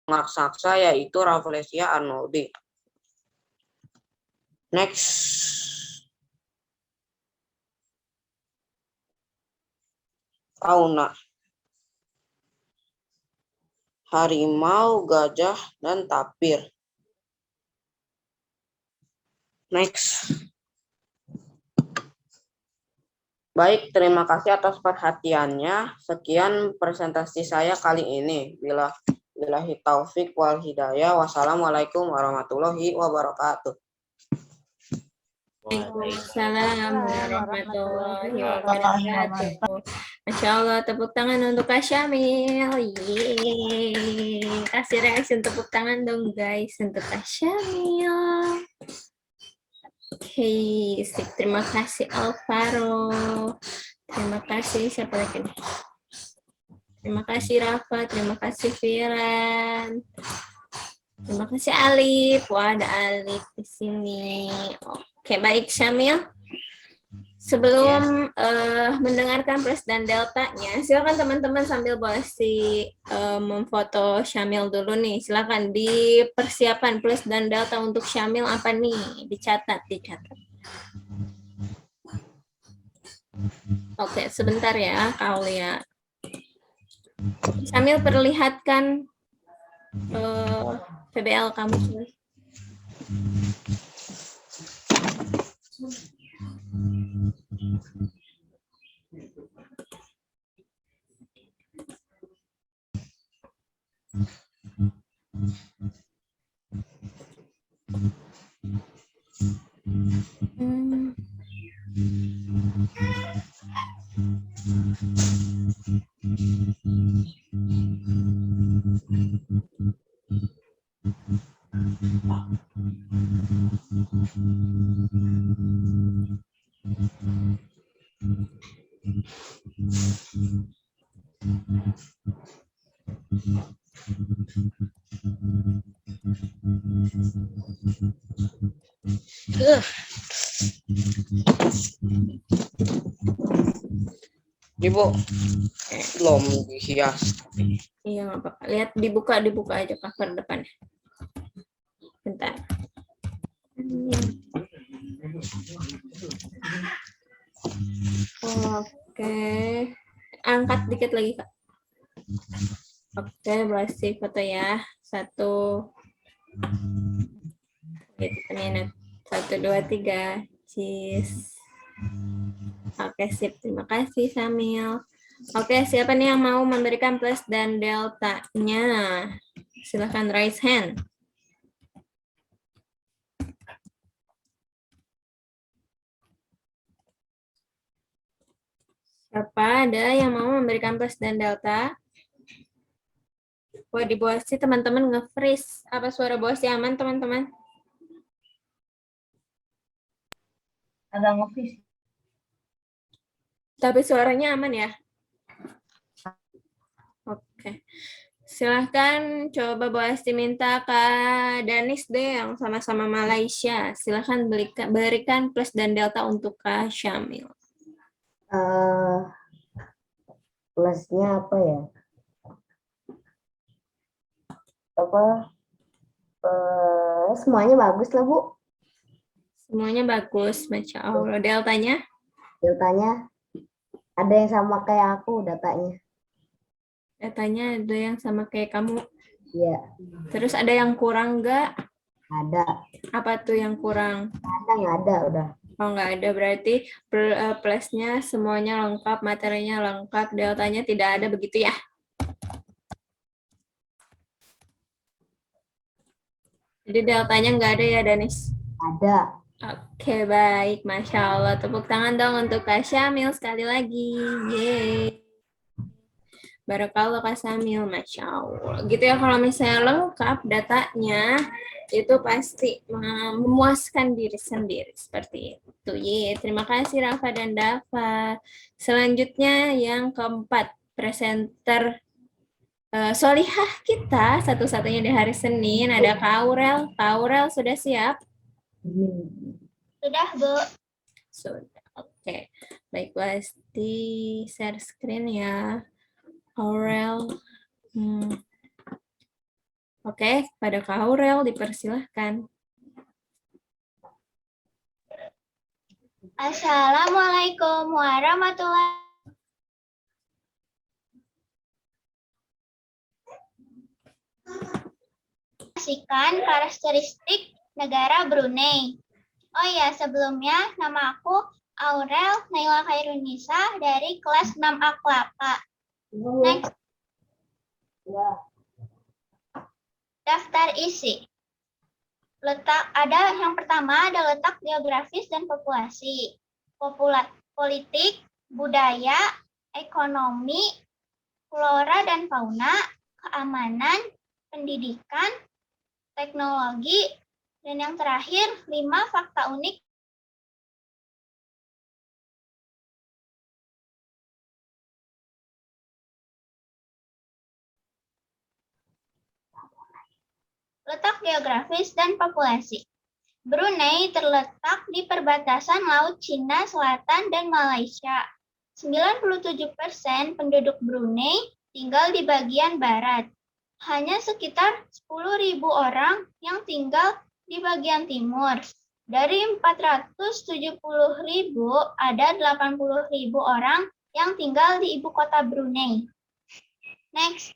Speaker 6: Raksasa yaitu Rafflesia arnoldii. Next. Fauna. Harimau, gajah, dan tapir. Next. Baik, terima kasih atas perhatiannya. Sekian presentasi saya kali ini. Billahi taufik wal hidayah. Wassalamualaikum warahmatullahi wabarakatuh.
Speaker 1: Waalaikumsalam warahmatullahi wabarakatuh. Masya Allah, tepuk tangan untuk Kak Syamil. Yeay. Kasih reaksi tepuk tangan dong guys untuk Kak Syamil. Oke, sip. Terima kasih Alvaro. Terima kasih siapa lagi nih? Terima kasih Rafa, terima kasih Firan. Terima kasih Alif. Wah, ada Alif di sini. Oke, baik Syamil. Sebelum mendengarkan plus dan deltanya, silakan teman-teman sambil boleh memfoto Syamil dulu nih. Silakan dipersiapkan plus dan delta untuk Syamil apa nih? Dicatat. Oke, sebentar ya, Aulia. Syamil perlihatkan PBL kamu dulu.
Speaker 6: Ibu, belum dihias.
Speaker 1: Iya, nggak apa-apa. Lihat, dibuka aja cover depannya. Bentar. Oke. Angkat dikit lagi, Kak. Oke, berhasil foto ya. 1. Ini 1, 2, 3. Cheese. Oke, sip. Terima kasih, Samil. Oke, siapa nih yang mau memberikan plus dan deltanya? Silahkan raise hand. Siapa ada yang mau memberikan plus dan delta? Wah, di bawah sih teman-teman nge-freeze. Apa suara bawah sih aman, teman-teman?
Speaker 3: Agak nge-freeze.
Speaker 1: Tapi suaranya aman ya? Oke. Silahkan coba bawah sih minta Kak Danis deh yang sama-sama Malaysia. Silahkan berikan plus dan delta untuk Kak Syamil.
Speaker 3: Plusnya apa ya? Semuanya bagus lah, Bu.
Speaker 1: Semuanya bagus, Masya Allah. Deltanya?
Speaker 3: Datanya ada yang sama kayak aku datanya.
Speaker 1: Datanya ada yang sama kayak kamu.
Speaker 3: Iya,
Speaker 1: Terus ada yang kurang nggak?
Speaker 3: ada.
Speaker 1: Apa tuh yang kurang?
Speaker 3: Nggak ada udah.
Speaker 1: Oh, nggak ada. Berarti plusnya semuanya lengkap, materinya lengkap, deltanya tidak ada, begitu ya? Jadi deltanya nggak ada ya, Danis?
Speaker 3: Ada.
Speaker 1: Oke, baik. Masya Allah. Tepuk tangan dong untuk Kak Syamil sekali lagi. Yeay. Barakallah Kak Syamil. Masya Allah. Gitu ya, kalau misalnya lengkap datanya, itu pasti memuaskan diri sendiri. Seperti itu. Yeay. Terima kasih Rafa dan Dava. Selanjutnya yang keempat, presenter Solihah kita, satu-satunya di hari Senin, ada Kak Aurel. Kak Aurel sudah siap?
Speaker 4: Sudah, Bu.
Speaker 1: Sudah, oke. Baik, pasti share screen ya. Aurel. Oke, pada Kak Aurel dipersilahkan.
Speaker 4: Assalamualaikum warahmatullahi wabarakatuh. Karakteristik negara Brunei. Oh ya, sebelumnya nama aku Aurel Naila Khairunisa dari kelas 6A Kelapa. Next. Daftar isi. Yang pertama ada letak geografis dan populasi. Politik, budaya, ekonomi, flora dan fauna, keamanan, pendidikan, teknologi, dan yang terakhir 5 fakta unik letak geografis dan populasi. Brunei terletak di perbatasan Laut Cina Selatan dan Malaysia. 97% penduduk Brunei tinggal di bagian barat. Hanya sekitar 10.000 orang yang tinggal di bagian timur. Dari 470.000, ada 80.000 orang yang tinggal di ibu kota Brunei. Next.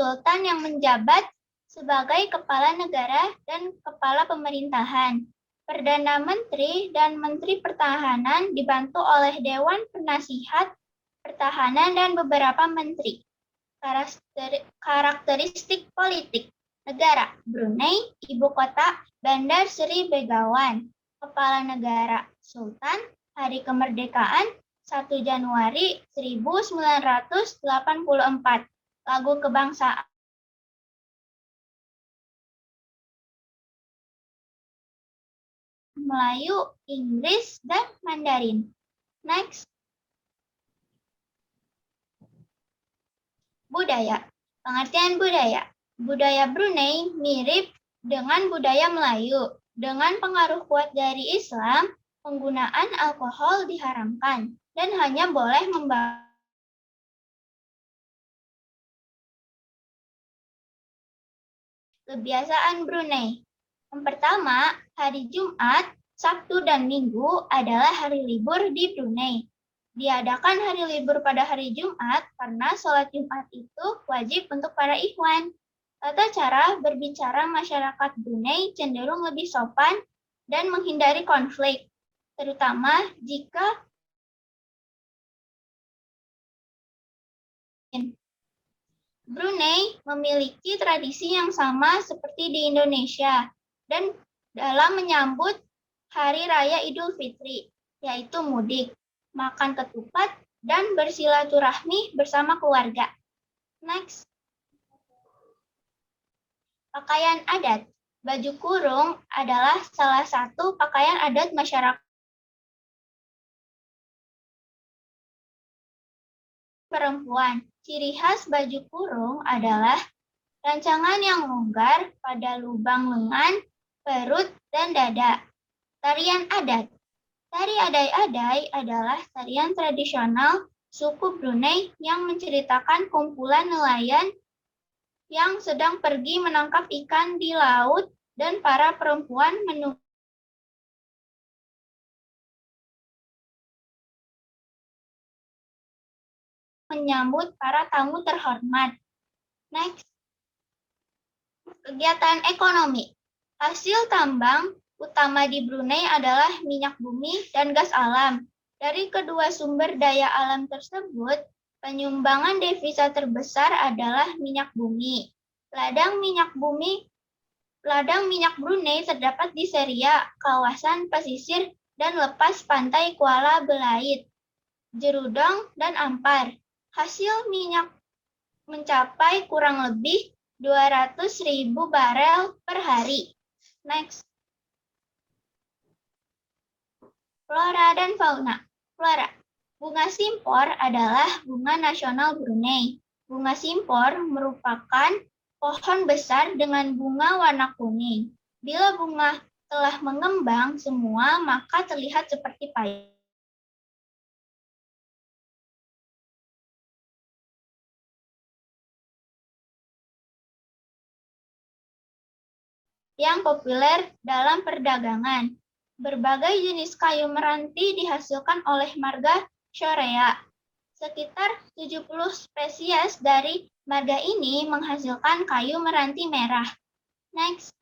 Speaker 4: Sultan yang menjabat sebagai kepala negara dan kepala pemerintahan. Perdana Menteri dan Menteri Pertahanan dibantu oleh Dewan Penasihat Pertahanan dan beberapa menteri. Karakteristik politik negara Brunei, ibu kota Bandar Seri Begawan. Kepala negara Sultan, hari kemerdekaan 1 Januari 1984. Lagu kebangsaan Melayu, Inggris, dan Mandarin. Next. Budaya. Pengertian budaya. Budaya Brunei mirip dengan budaya Melayu. Dengan pengaruh kuat dari Islam, penggunaan alkohol diharamkan dan hanya boleh membawa kebiasaan Brunei. Yang pertama, hari Jumat, Sabtu, dan Minggu adalah hari libur di Brunei. Diadakan hari libur pada hari Jumat karena sholat Jumat itu wajib untuk para ikhwan. Tata cara berbicara masyarakat Brunei cenderung lebih sopan dan menghindari konflik, terutama jika Brunei memiliki tradisi yang sama seperti di Indonesia dan dalam menyambut Hari Raya Idul Fitri, yaitu mudik, makan ketupat, dan bersilaturahmi bersama keluarga. Next. Pakaian adat. Baju kurung adalah salah satu pakaian adat masyarakat perempuan. Ciri khas baju kurung adalah rancangan yang longgar pada lubang lengan, perut, dan dada. Tarian adat. Tari adai-adai adalah tarian tradisional suku Brunei yang menceritakan kumpulan nelayan yang sedang pergi menangkap ikan di laut dan para perempuan menyambut para tamu terhormat. Next. Kegiatan ekonomi. Hasil tambang utama di Brunei adalah minyak bumi dan gas alam. Dari kedua sumber daya alam tersebut, penyumbangan devisa terbesar adalah minyak bumi. Ladang minyak Brunei terdapat di Seria, kawasan pesisir dan lepas pantai Kuala Belait, Jerudong, dan Ampar. Hasil minyak mencapai kurang lebih 200.000 barel per hari. Next. Flora dan fauna. Flora. Bunga simpor adalah bunga nasional Brunei. Bunga simpor merupakan pohon besar dengan bunga warna kuning. Bila bunga telah mengembang semua, maka terlihat seperti payung. Yang populer dalam perdagangan. Berbagai jenis kayu meranti dihasilkan oleh marga Shorea. Sekitar 70 spesies dari marga ini menghasilkan kayu meranti merah. Next.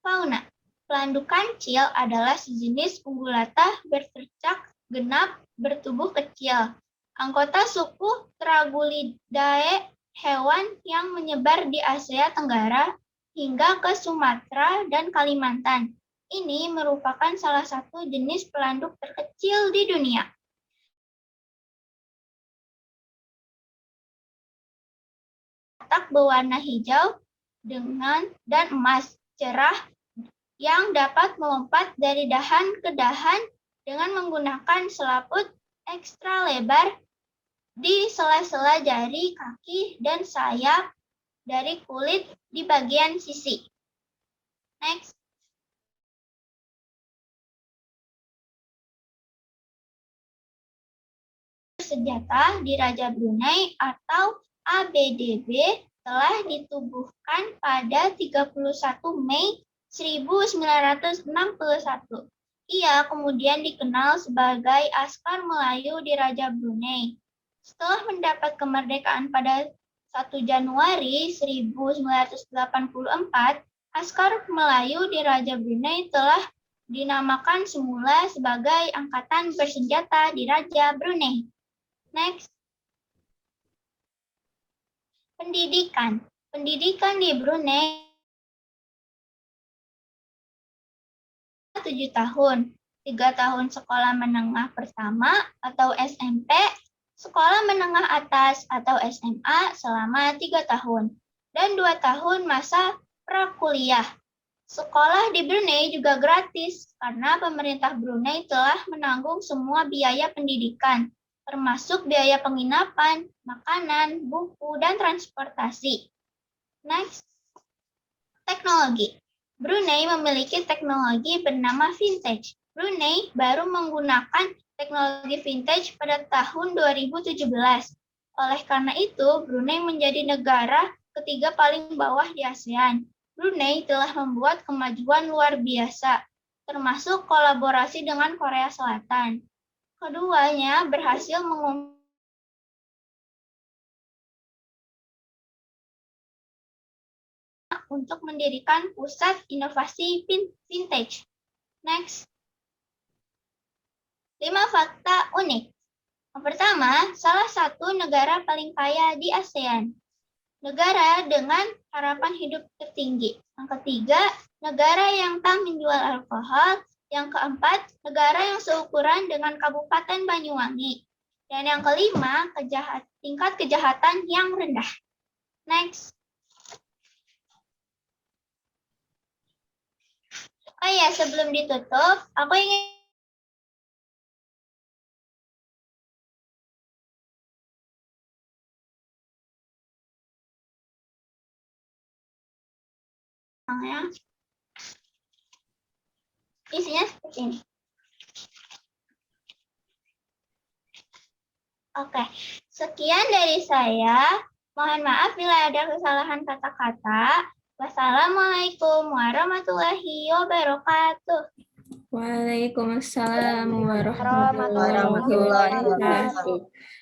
Speaker 4: Fauna. Pelanduk kancil adalah sejenis ungulata bertercak genap bertubuh kecil. Anggota suku Tragulidae, hewan yang menyebar di Asia Tenggara hingga ke Sumatera dan Kalimantan. Ini merupakan salah satu jenis pelanduk terkecil di dunia. Katak berwarna hijau dan emas cerah yang dapat melompat dari dahan ke dahan dengan menggunakan selaput ekstra lebar di sela-sela jari kaki dan sayap dari kulit di bagian sisi. Next. Senjata di Raja Brunei atau ABDB telah ditubuhkan pada 31 Mei 1961. Ia kemudian dikenal sebagai Askar Melayu di Raja Brunei. Setelah mendapat kemerdekaan pada 1 Januari 1984, Askar Melayu di Raja Brunei telah dinamakan semula sebagai Angkatan Bersenjata di Raja Brunei. Next. Pendidikan. Pendidikan di Brunei 7 tahun, 3 tahun sekolah menengah pertama atau SMP, sekolah menengah atas atau SMA selama 3 tahun, dan 2 tahun masa prakuliah. Sekolah di Brunei juga gratis karena pemerintah Brunei telah menanggung semua biaya pendidikan, termasuk biaya penginapan, makanan, buku, dan transportasi. Next. Teknologi. Brunei memiliki teknologi bernama vintage. Brunei baru menggunakan teknologi vintage pada tahun 2017. Oleh karena itu, Brunei menjadi negara ketiga paling bawah di ASEAN. Brunei telah membuat kemajuan luar biasa, termasuk kolaborasi dengan Korea Selatan. Keduanya berhasil untuk mendirikan pusat inovasi vintage. Next. 5 fakta unik. Yang pertama, salah satu negara paling kaya di ASEAN. Negara dengan harapan hidup tertinggi. Yang ketiga, negara yang tak menjual alkohol. Yang keempat, negara yang seukuran dengan Kabupaten Banyuwangi. Dan yang kelima, tingkat kejahatan yang rendah. Next. Oh ya, sebelum ditutup, aku ingin isinya seperti ini. Oke, sekian dari saya. Mohon maaf bila ada kesalahan kata-kata. Wassalamualaikum warahmatullahi wabarakatuh.
Speaker 1: Waalaikumsalam warahmatullahi wabarakatuh.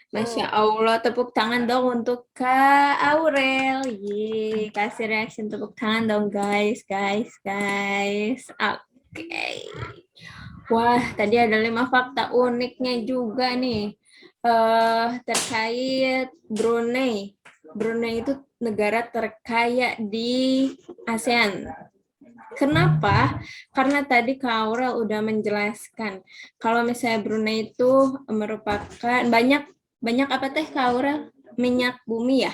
Speaker 1: Masya Allah, tepuk tangan dong untuk Kak Aurel. Yeay, kasih reaction tepuk tangan dong guys. Oke. Wah, tadi ada 5 fakta uniknya juga nih terkait Brunei. Brunei itu negara terkaya di ASEAN. Kenapa? Karena tadi Kak Aurel udah menjelaskan kalau misalnya Brunei itu merupakan banyak apa teh Kak Aurel? Minyak bumi ya?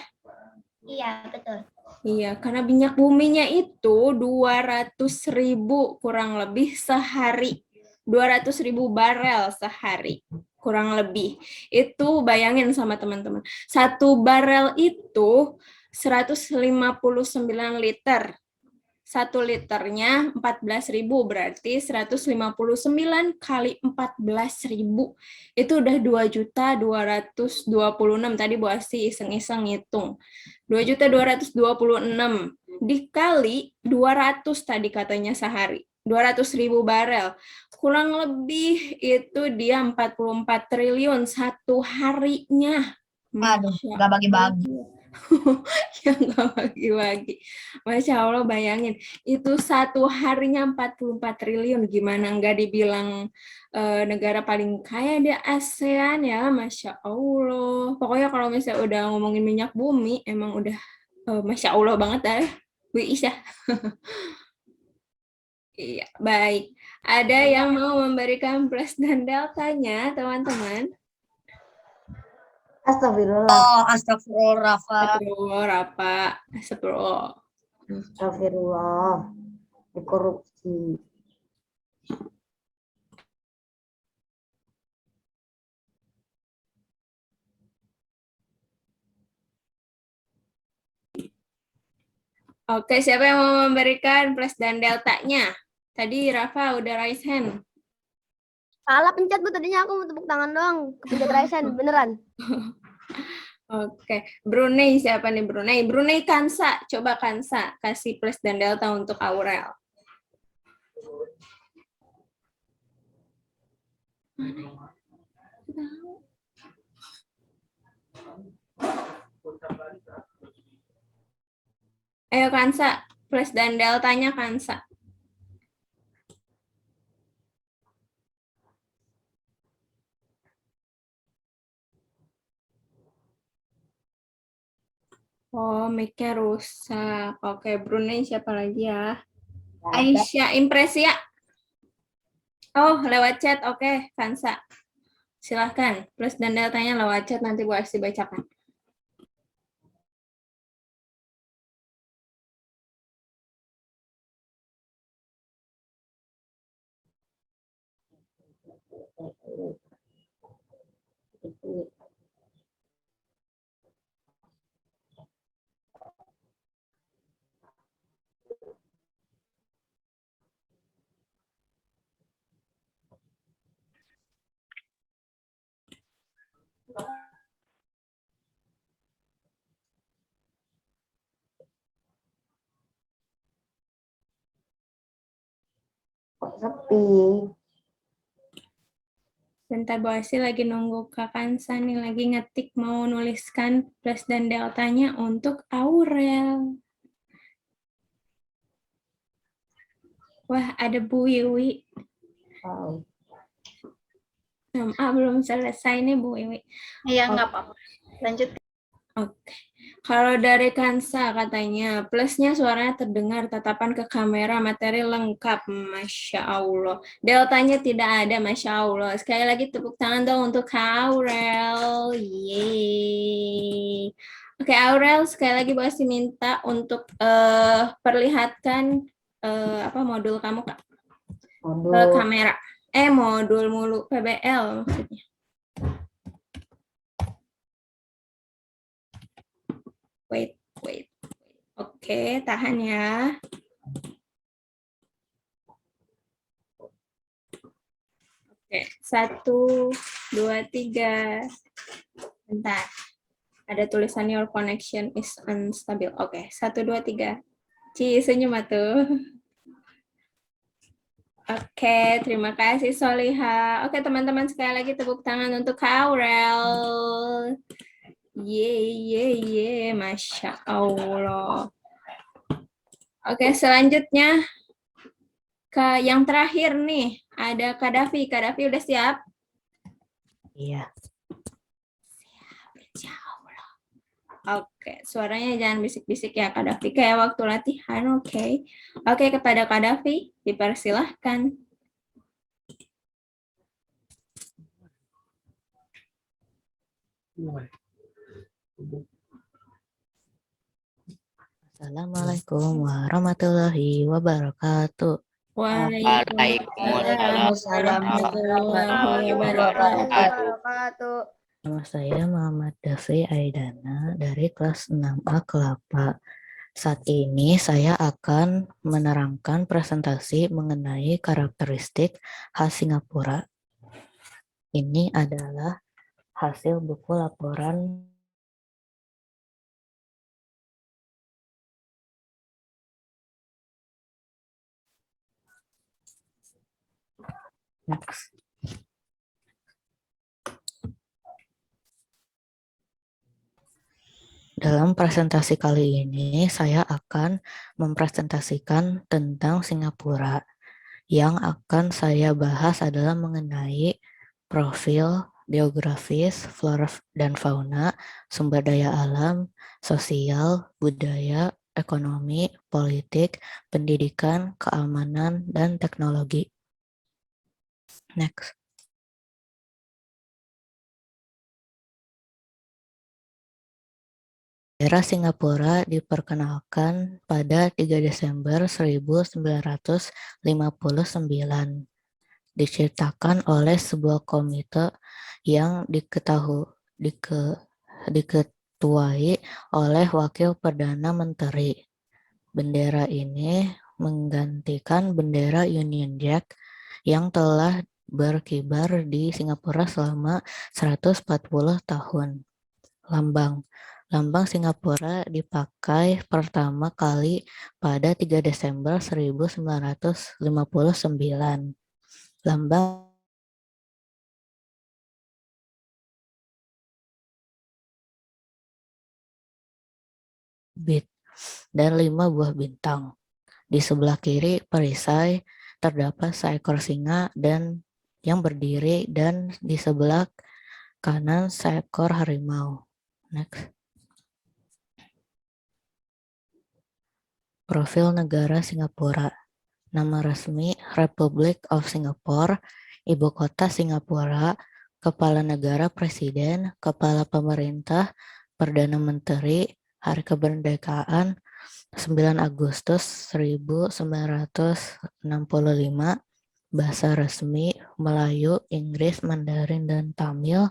Speaker 4: Iya, betul.
Speaker 1: Iya, karena minyak buminya itu 200.000 kurang lebih sehari. 200.000 barel sehari kurang lebih. Itu bayangin sama teman-teman. 1 barel itu 159 liter. 1 liternya 14.000, berarti 159 kali 14.000. Itu udah 2.226. Tadi Bu Asti iseng-iseng ngitung. 2.226 dikali 200 tadi katanya sehari. 200.000 barel. Kurang lebih itu dia 44 triliun satu harinya.
Speaker 3: Aduh,
Speaker 1: Masya
Speaker 3: nggak bagi-bagi.
Speaker 1: Allah. Ya nggak bagi-bagi. Masya Allah, bayangin. Itu satu harinya 44 triliun. Gimana nggak dibilang negara paling kaya di ASEAN ya. Masya Allah. Pokoknya kalau misalnya udah ngomongin minyak bumi, emang udah Masya Allah banget dah. Bu Isya. Iya, baik. Ada yang mau memberikan plus dan deltanya, teman-teman?
Speaker 7: Astagfirullah.
Speaker 3: Oh, astagfirullah, Rafa.
Speaker 1: Astagfirullah, Rafa. Astagfirullah.
Speaker 7: Astagfirullah. Dikorupsi.
Speaker 1: Oke, siapa yang mau memberikan plus dan deltanya? Tadi Rafa udah raise hand.
Speaker 5: Salah pencet Bu, tadinya aku mau tepuk tangan doang. Kepencet Raisen, beneran.
Speaker 1: Oke, Brunei siapa nih Brunei? Brunei Kansa, coba Kansa kasih plus dan delta untuk Aurel. Ayo Kansa, plus dan deltanya Kansa. Oh, mic-nya rusak. Oke, Brunei siapa lagi ya? Aisyah Impresia. Oh, lewat chat. Oke, Kansa. Silahkan. Plus dan deltanya lewat chat, nanti Bu Asti bacakan.
Speaker 7: Kok sepi?
Speaker 1: Bentar, Bu Asti lagi nunggu Kak Kansa nih, lagi ngetik mau nuliskan plus dan deltanya untuk Aurel. Wah, ada Bu Wiwi.
Speaker 7: Wow.
Speaker 1: Belum selesai nih Bu Wiwi.
Speaker 4: Iya, nggak apa-apa. Lanjut.
Speaker 1: Oke. Kalau dari Kansa katanya, plusnya suaranya terdengar, tatapan ke kamera, materi lengkap, Masya Allah. Deltanya tidak ada, Masya Allah. Sekali lagi tepuk tangan dong untuk Aurel. Yeay. Oke, Aurel, sekali lagi Bu Asti minta untuk perlihatkan apa modul kamu, Kak? Ke
Speaker 7: Modul.
Speaker 1: kamera. Modul mulu, PBL maksudnya. Wait. Oke, tahan ya. Oke, 1, 2, 3. Bentar. Ada tulisan your connection is unstable. Oke, 1, 2, 3. Senyum tuh. Oke, terima kasih Soliha. Oke, teman-teman sekali lagi tepuk tangan untuk Aurel. Ye, Masya Allah. Oke, selanjutnya ke yang terakhir nih, ada Kak Davi. Kak Davi udah siap?
Speaker 8: Iya.
Speaker 1: Insya Allah. Oke, suaranya jangan bisik-bisik ya Kak Davi, kayak waktu latihan, oke. Oke, kepada Kak Davi, dipersilahkan.
Speaker 8: Assalamualaikum warahmatullahi wabarakatuh.
Speaker 1: Waalaikumsalam warahmatullahi wabarakatuh.
Speaker 8: Nama saya Muhammad Davi Aidana dari kelas 6A Kelapa. Saat ini saya akan menerangkan presentasi mengenai karakteristik khas Singapura. Ini adalah hasil buku laporan Next. Dalam presentasi kali ini, saya akan mempresentasikan tentang Singapura. Yang akan saya bahas adalah mengenai profil, geografis, flora dan fauna, sumber daya alam, sosial, budaya, ekonomi, politik, pendidikan, keamanan, dan teknologi. Next. Bendera Singapura diperkenalkan pada 3 Desember 1959. Diciptakan oleh sebuah komite yang diketuai oleh Wakil Perdana Menteri. Bendera ini menggantikan bendera Union Jack yang telah berkibar di Singapura selama 140 tahun. Lambang Singapura dipakai pertama kali pada 3 Desember 1959. Lambang bit dan 5 buah bintang. Di sebelah kiri perisai terdapat seekor singa dan yang berdiri, dan di sebelah kanan seekor harimau. Next. Profil negara Singapura. Nama resmi Republic of Singapore, ibu kota Singapura, kepala negara presiden, kepala pemerintah, perdana menteri, hari kemerdekaan 9 Agustus 1965, bahasa resmi Melayu, Inggris, Mandarin, dan Tamil,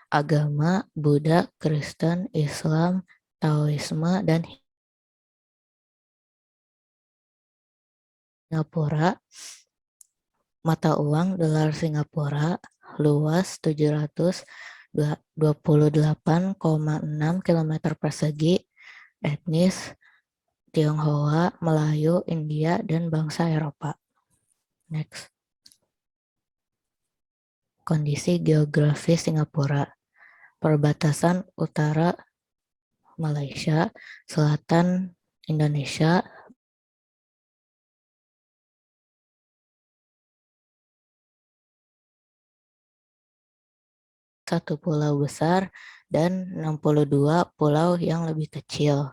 Speaker 8: agama Buddha, Kristen, Islam, Taoisme, dan Singapura. Mata uang dolar Singapura, luas 728,6 km persegi, etnis Tionghoa, Melayu, India, dan bangsa Eropa. Next. Kondisi geografis Singapura. Perbatasan utara Malaysia, selatan Indonesia, satu pulau besar dan 62 pulau yang lebih kecil.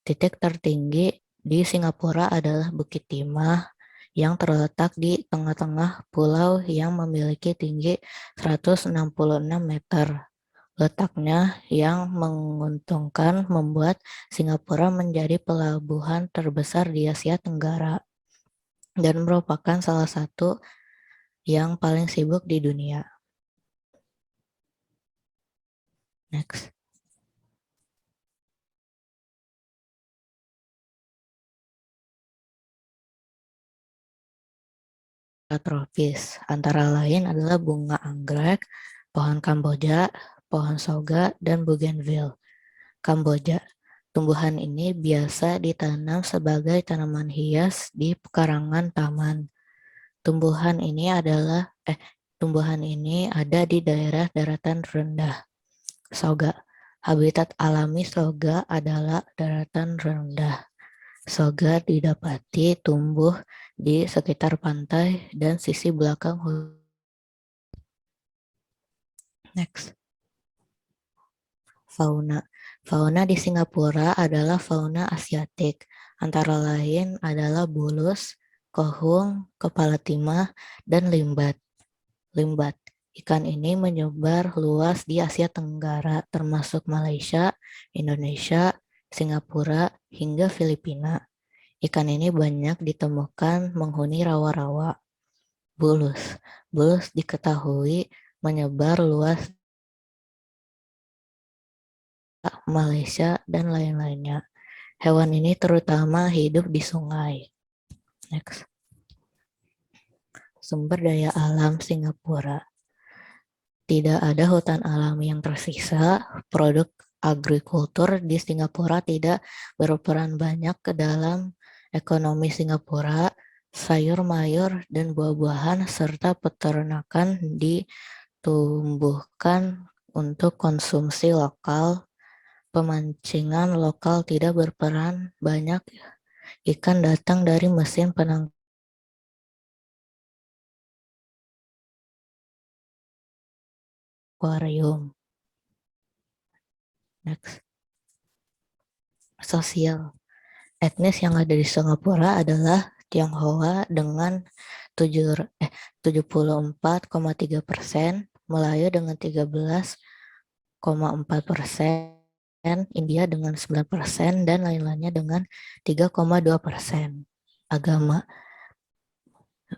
Speaker 8: Titik tertinggi di Singapura adalah Bukit Timah yang terletak di tengah-tengah pulau yang memiliki tinggi 166 meter. Letaknya yang menguntungkan membuat Singapura menjadi pelabuhan terbesar di Asia Tenggara dan merupakan salah satu yang paling sibuk di dunia. Next. Tropis, antara lain adalah bunga anggrek, pohon Kamboja, pohon soga, dan bougainville. Kamboja. Tumbuhan ini biasa ditanam sebagai tanaman hias di pekarangan taman. Tumbuhan ini ada di daerah daratan rendah. Soga. Habitat alami soga adalah daratan rendah. Soga didapati tumbuh di sekitar pantai dan sisi belakang. Next. Fauna. Fauna di Singapura adalah fauna asiatik. Antara lain adalah bulus, kohung, kepala timah, dan limbat. Ikan ini menyebar luas di Asia Tenggara, termasuk Malaysia, Indonesia, Singapura, hingga Filipina. Ikan ini banyak ditemukan menghuni rawa-rawa. Bulus diketahui menyebar luas Malaysia dan lain-lainnya. Hewan ini terutama hidup di sungai. Next. Sumber daya alam Singapura. Tidak ada hutan alami yang tersisa. Produk agrikultur di Singapura tidak berperan banyak ke dalam ekonomi Singapura. sayur mayur dan buah-buahan serta peternakan ditumbuhkan untuk konsumsi lokal. Pemancingan lokal tidak berperan banyak. Ikan datang dari mesin penangkap akuarium. Next. Sosial. Etnis yang ada di Singapura adalah Tionghoa dengan 74,3%, Melayu dengan 13,4%, India dengan 9%, dan lain-lainnya dengan 3,2%. Agama.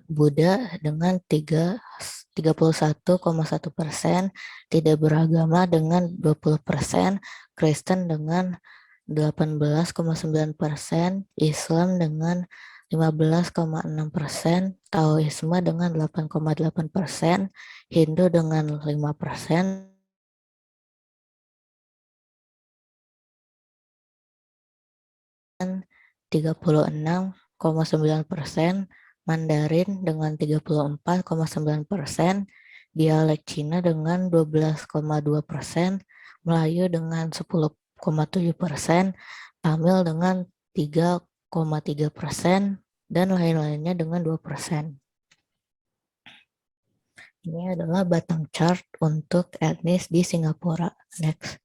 Speaker 8: Buddha dengan 31,1%, tidak beragama dengan 20%, Kristen dengan 18,9%, Islam dengan 15,6%, Taoisme dengan 8,8%, Hindu dengan 5%, dan 36,9%, Mandarin dengan 34,9%, dialek Cina dengan 12,2%, Melayu dengan 10,7%, Tamil dengan 3,3%, dan lain-lainnya dengan 2%. Ini adalah batang chart untuk etnis di Singapura. Next.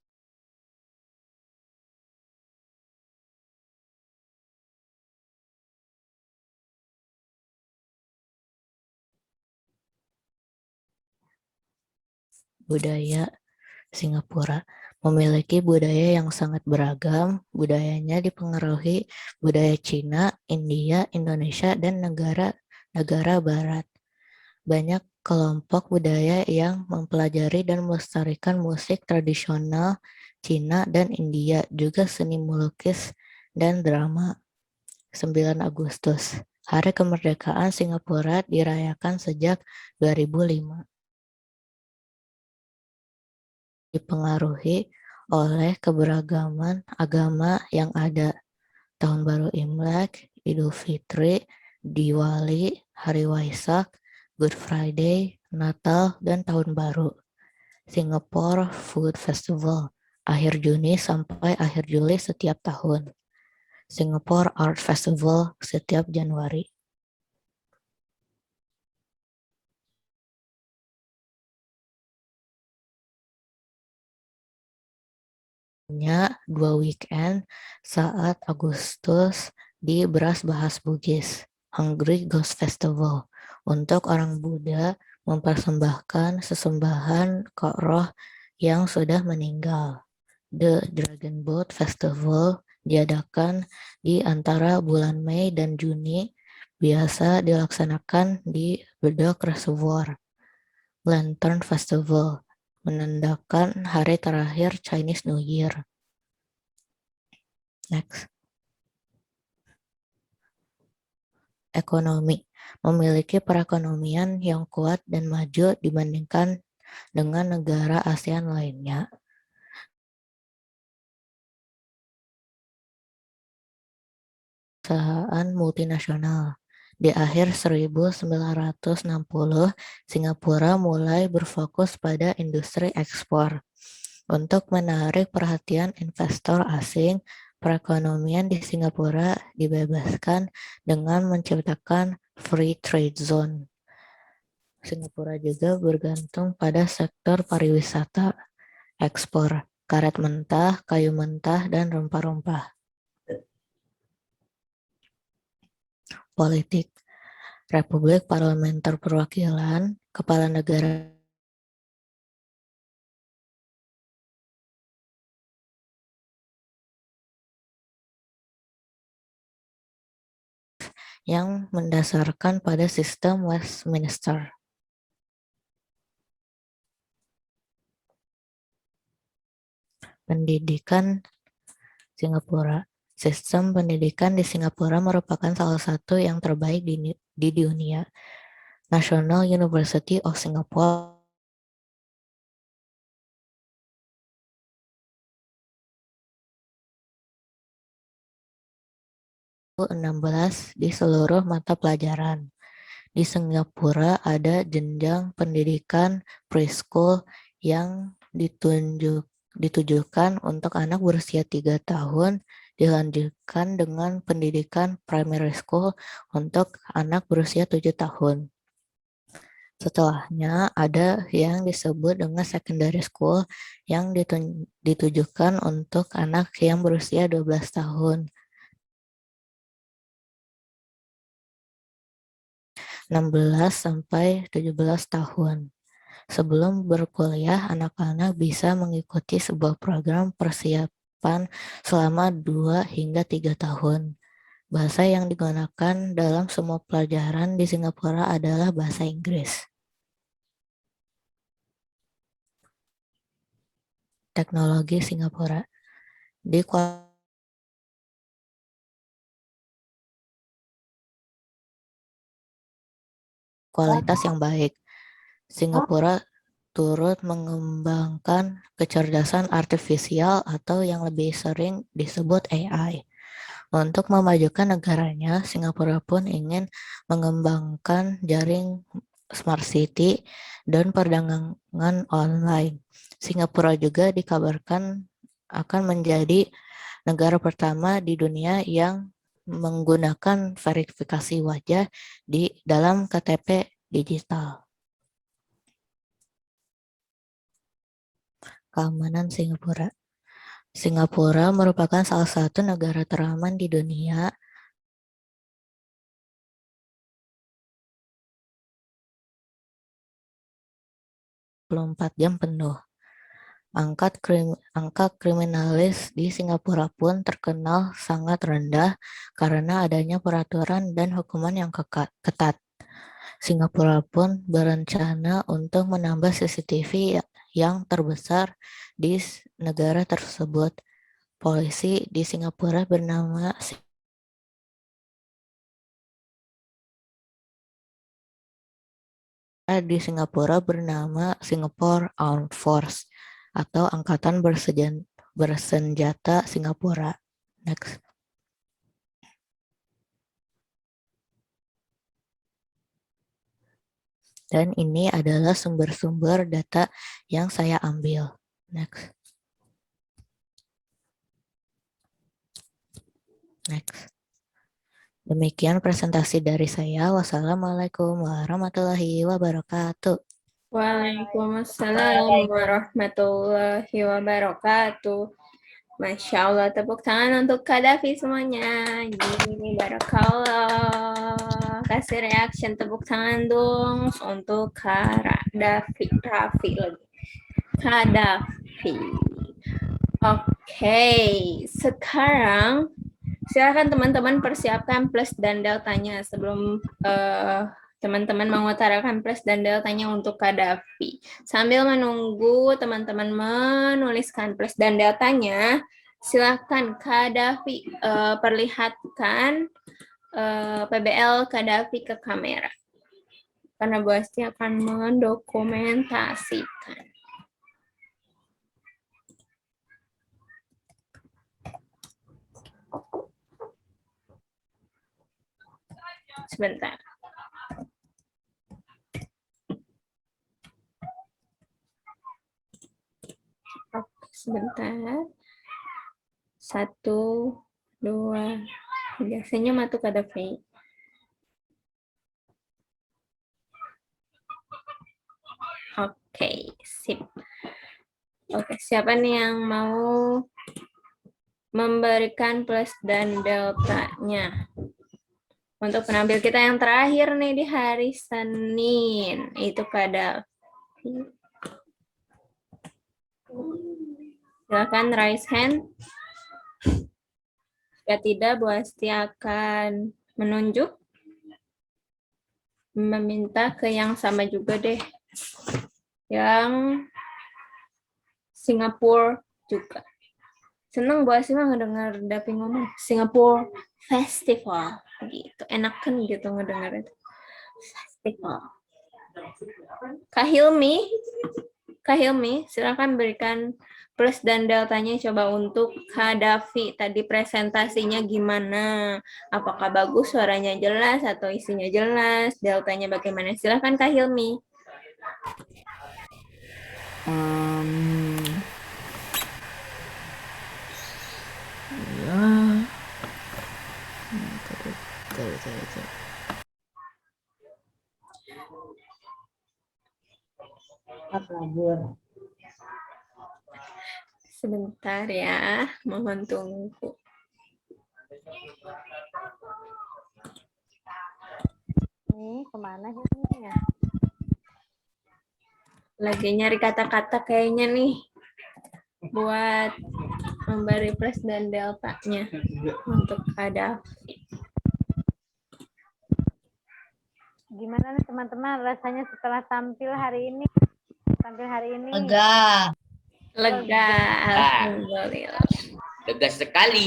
Speaker 8: Budaya Singapura memiliki budaya yang sangat beragam. Budayanya dipengaruhi budaya Cina, India, Indonesia, dan negara barat. Banyak kelompok budaya yang mempelajari dan melestarikan musik tradisional Cina dan India, juga seni melukis dan drama. 9 Agustus, Hari Kemerdekaan Singapura dirayakan sejak 2005. Dipengaruhi oleh keberagaman agama yang ada. Tahun Baru Imlek, Idul Fitri, Diwali, Hari Waisak, Good Friday, Natal, dan Tahun Baru. Singapore Food Festival, akhir Juni sampai akhir Juli setiap tahun. Singapore Art Festival setiap Januari. Dua weekend saat Agustus di Beras Bahas Bugis, Hungry Ghost Festival, untuk orang Buddha mempersembahkan sesembahan ke roh yang sudah meninggal. The Dragon Boat Festival diadakan di antara bulan Mei dan Juni, biasa dilaksanakan di Bedok Reservoir. Lantern Festival menandakan hari terakhir Chinese New Year. Next. Ekonomi memiliki perekonomian yang kuat dan maju dibandingkan dengan negara ASEAN lainnya. Perusahaan multinasional. Di akhir 1960, Singapura mulai berfokus pada industri ekspor. Untuk menarik perhatian investor asing, perekonomian di Singapura dibebaskan dengan menciptakan free trade zone. Singapura juga bergantung pada sektor pariwisata, ekspor karet mentah, kayu mentah, dan rempah-rempah. Politik. Republik Parlementer Perwakilan, Kepala Negara yang mendasarkan pada sistem Westminster. Pendidikan Singapura. Sistem pendidikan di Singapura merupakan salah satu yang terbaik di dunia. National University of Singapore 16 di seluruh mata pelajaran. Di Singapura ada jenjang pendidikan preschool yang ditujukan untuk anak berusia 3 tahun, dilanjutkan dengan pendidikan primary school untuk anak berusia 7 tahun. Setelahnya ada yang disebut dengan secondary school yang ditujukan untuk anak yang berusia 12 tahun. 16 sampai 17 tahun. Sebelum berkuliah, anak-anak bisa mengikuti sebuah program persiapan selama 2 hingga 3 tahun. Bahasa yang digunakan dalam semua pelajaran di Singapura adalah bahasa Inggris. Teknologi Singapura. Di kualitas yang baik, Singapura turut mengembangkan kecerdasan artifisial atau yang lebih sering disebut AI. Untuk memajukan negaranya, Singapura pun ingin mengembangkan jaring smart city dan perdagangan online. Singapura juga dikabarkan akan menjadi negara pertama di dunia yang menggunakan verifikasi wajah di dalam KTP digital. Keamanan Singapura. Singapura merupakan salah satu negara teraman di dunia. Jam penuh. Angka kriminalis di Singapura pun terkenal sangat rendah karena adanya peraturan dan hukuman yang ketat. Singapura pun berencana untuk menambah CCTV yang terbesar di negara tersebut. Polisi di Singapura bernama Singapore Armed Force atau Angkatan Bersenjata Singapura. Next. Dan ini adalah sumber-sumber data yang saya ambil. Next. Next. Demikian presentasi dari saya. Wassalamualaikum warahmatullahi wabarakatuh.
Speaker 1: Waalaikumsalam warahmatullahi wabarakatuh. Masya Allah, tepuk tangan untuk Kak Davi semuanya. Gini, barakallah. Kasih reaction tepuk tangan dong untuk Kak Raffi lagi. Kak Davi. Oke, sekarang silakan teman-teman persiapkan plus dan deltanya sebelum teman-teman mengutarakan plus dan deltanya untuk Kak Davi. Sambil menunggu teman-teman menuliskan plus dan deltanya, silakan Kak Davi perlihatkan PBL Kak Davi ke kamera. Karena Bu Asti akan mendokumentasikan. Sebentar. Sebentar. 1, 2, 3. Senyum atau Kak Davi. Oke, sip. Oke, siapa nih yang mau memberikan plus dan deltanya? Untuk penampil kita yang terakhir nih di hari Senin, itu Kak Davi. Silakan raise hand. Jika tidak, Bu Asti akan menunjuk. Meminta ke yang sama juga deh. Yang Singapura juga. Senang Bu Asti mah ngedengar Davi ngomong Singapore Festival gitu. Enakan gitu ngedengar itu. Festival. Kak Hilmi, Kak Hilmi, silakan berikan plus dan deltanya coba untuk Kak Davi. Tadi presentasinya gimana? Apakah bagus, suaranya jelas, atau isinya jelas? Deltanya bagaimana? Silakan Kak Hilmi.
Speaker 7: Kabur.
Speaker 1: Sebentar ya, mohon tunggu.
Speaker 9: Nih, kemana sih?
Speaker 1: Lagi nyari kata-kata kayaknya nih buat memberi plus dan deltanya untuk Kak Davi.
Speaker 9: Gimana nih teman-teman rasanya setelah tampil hari ini?
Speaker 1: Lega, alhamdulillah.
Speaker 2: Lega sekali.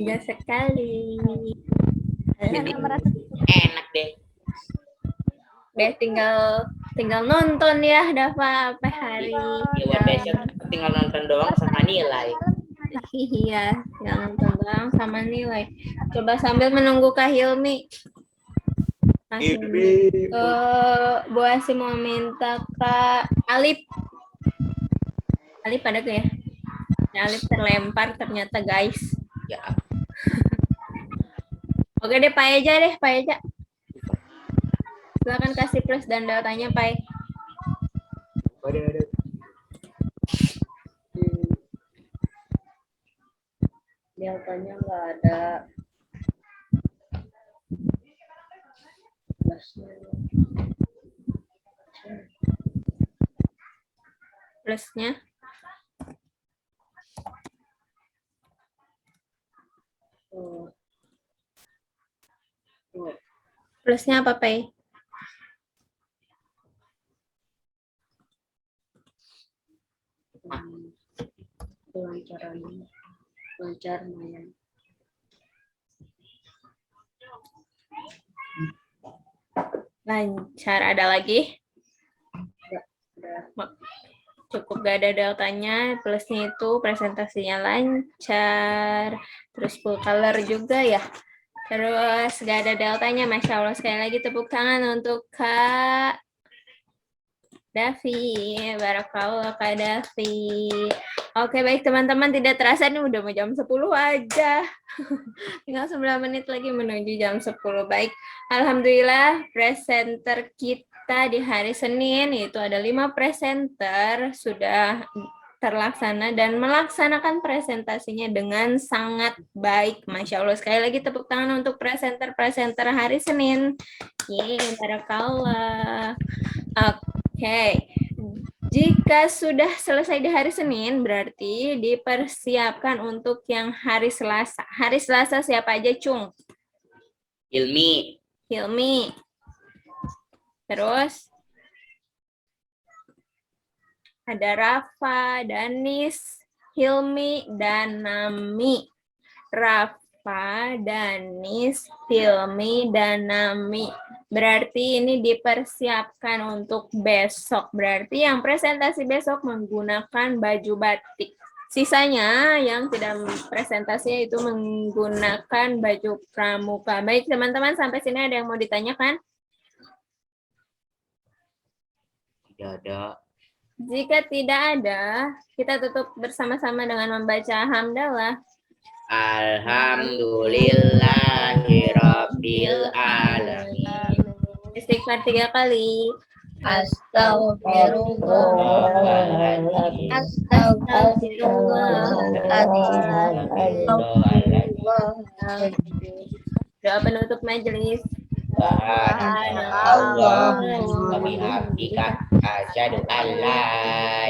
Speaker 1: Lega sekali.
Speaker 2: Jadi enak deh.
Speaker 1: Deh tinggal nonton ya Dava apa hari.
Speaker 2: Ya besok tinggal nonton doang sama nilai.
Speaker 1: Iya, tinggal nonton doang sama nilai. Coba sambil menunggu Kak Hilmi. Kak Hilmi. Bu Asi mau minta Kak Alip. Alip ada tuh ya? Alip terlempar ternyata guys.
Speaker 2: Ya.
Speaker 1: Oke deh, Pak Eja deh, Pak Eja. Silakan kasih plus dan deltanya, Pak.
Speaker 2: Ada.
Speaker 7: Deltanya nggak ada.
Speaker 1: Plusnya. Plusnya apa, Pak?
Speaker 7: Kelancarannya. Lancar lumayan.
Speaker 1: Lancar, ada lagi? Cukup gak ada deltanya, plusnya itu presentasinya lancar, terus full color juga ya. Terus gak ada deltanya, Masya Allah. Sekali lagi tepuk tangan untuk Kak Davi. Barakallah Kak Davi. Oke, baik teman-teman, tidak terasa nih udah mau jam 10 aja. Tinggal 9 menit lagi menuju jam 10. Baik, alhamdulillah presenter kita di hari Senin itu ada 5 presenter sudah terlaksana dan melaksanakan presentasinya dengan sangat baik. Masya Allah, sekali lagi tepuk tangan untuk presenter-presenter hari Senin. Yeay, barakallah. Oke. Jika sudah selesai di hari Senin, berarti dipersiapkan untuk yang hari Selasa. Hari Selasa siapa aja, Cung?
Speaker 2: Hilmi.
Speaker 1: Terus ada Rafa, Danis, Hilmi, dan Nami. Rafa, Danis, Hilmi, dan Nami. Berarti ini dipersiapkan untuk besok. Berarti yang presentasi besok menggunakan baju batik. Sisanya yang tidak presentasi itu menggunakan baju pramuka. Baik teman-teman, sampai sini ada yang mau ditanyakan?
Speaker 2: Tidak ada.
Speaker 1: Jika tidak ada, kita tutup bersama-sama dengan membaca hamdalah.
Speaker 2: Alhamdulillahirabbil alamin.
Speaker 1: Istighfar 3 kali. Doa penutup majelis.
Speaker 2: Allah wa bihamdika asyhadu an la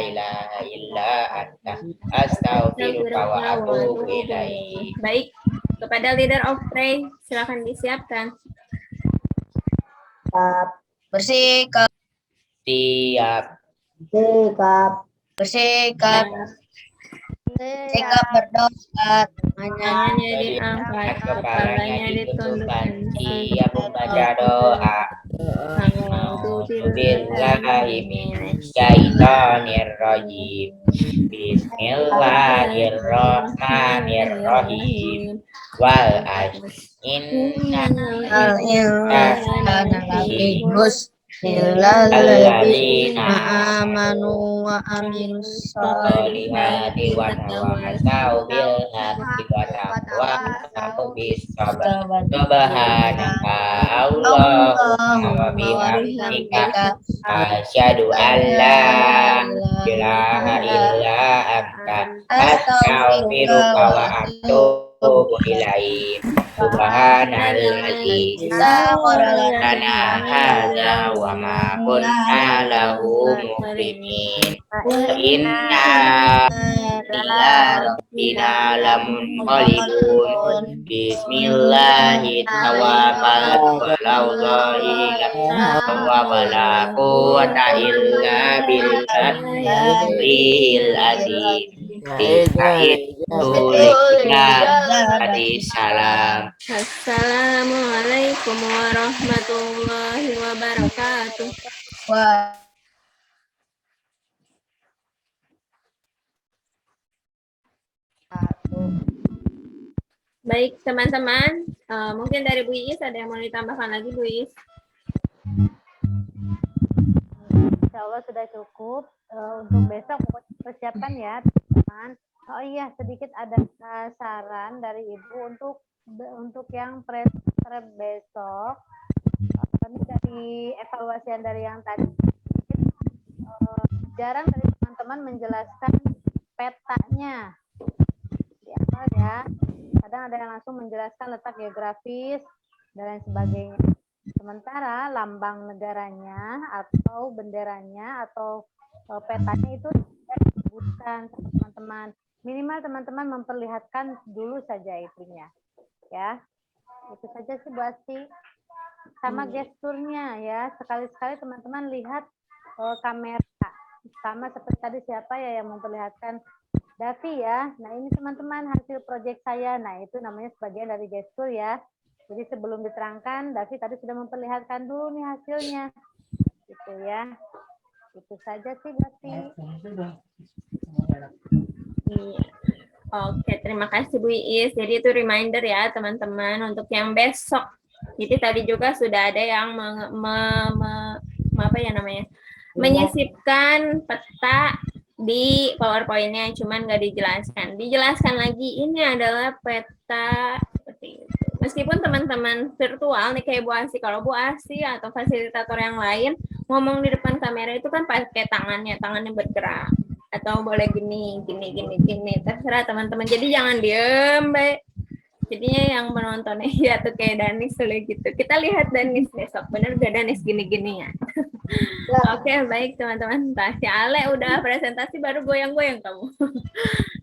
Speaker 2: ilaha illa anta astaghfiruka wa atubu ilaik.
Speaker 1: Baik, kepada leader of pray silakan disiapkan.
Speaker 3: Bersikap.
Speaker 2: Siap.
Speaker 3: Bersikap. Sikap berdoa.
Speaker 1: Tangannya diangkat, kepalanya ditundukkan.
Speaker 2: Siap membaca doa. billahi minasyaitonir rajim. Bismillahirrahmanirrahim. Wal asr inna
Speaker 3: Al-insana lafi khusr illal ladzina amanu wa amilus
Speaker 2: solihati wa tawasau bil haqqi wa tawasau bis sabr. Subhanaka Allahumma wa bihamdika asyhadu an la ilaha illa anta astaghfiruka wa atubu ilaik. Subhanalladzi sakhkhara hadza wa ma kunna lahu muqrinin. Inna ila rabbina lamunqalibun. Bismillahirrahmanirrahim. Wa la quwwata illa billahil azim. Salam.
Speaker 1: Assalamualaikum warahmatullahi wabarakatuh. Baik teman-teman, mungkin dari Bu Iis ada yang mau ditambahkan lagi, Bu Iis?
Speaker 9: Insya Allah sudah cukup. Untuk besok persiapan ya teman-teman. Oh iya, sedikit ada saran dari Ibu untuk yang prep besok. Kami dari evaluasian dari yang tadi, jarang dari teman-teman menjelaskan petanya di awal ya. Kadang ada yang langsung menjelaskan letak geografis dan lain sebagainya. Sementara lambang negaranya atau benderanya atau petanya itu tidak disebutkan teman-teman. Minimal teman-teman memperlihatkan dulu saja itunya. Ya, itu saja sih Bu Asti. Sama gesturnya ya, sekali-sekali teman-teman lihat kamera. Sama seperti tadi siapa ya yang memperlihatkan Davi ya. Nah ini teman-teman hasil proyek saya. Nah itu namanya sebagian dari gestur ya. Jadi sebelum diterangkan, Davi tadi sudah memperlihatkan dulu nih hasilnya. Gitu ya. Itu saja sih Davi.
Speaker 1: Iya. Oke, terima kasih Bu Iis. Jadi itu reminder ya teman-teman untuk yang besok. Jadi tadi juga sudah ada yang menyisipkan peta di PowerPoint-nya, cuman nggak dijelaskan. Dijelaskan lagi, ini adalah peta seperti itu. Meskipun teman-teman virtual nih kayak Bu Asi, kalau Bu Asi atau fasilitator yang lain ngomong di depan kamera itu kan pakai tangannya bergerak. Atau boleh gini, terserah teman-teman. Jadi jangan diem, baik. Jadinya yang menontonnya ya tuh kayak Danis gitu. Kita lihat Danis besok, bener gak Danis gini-gini ya? Oke, baik teman-teman. Si Ale udah presentasi baru goyang-goyang kamu.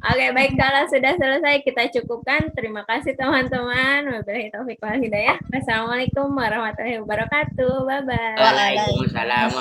Speaker 1: Oke, baik, kalau sudah selesai kita cukupkan. Terima kasih teman-teman. Wabillahi taufiq wal hidayah. Wassalamualaikum warahmatullahi wabarakatuh. Bye-bye.
Speaker 2: Waalaikumsalam.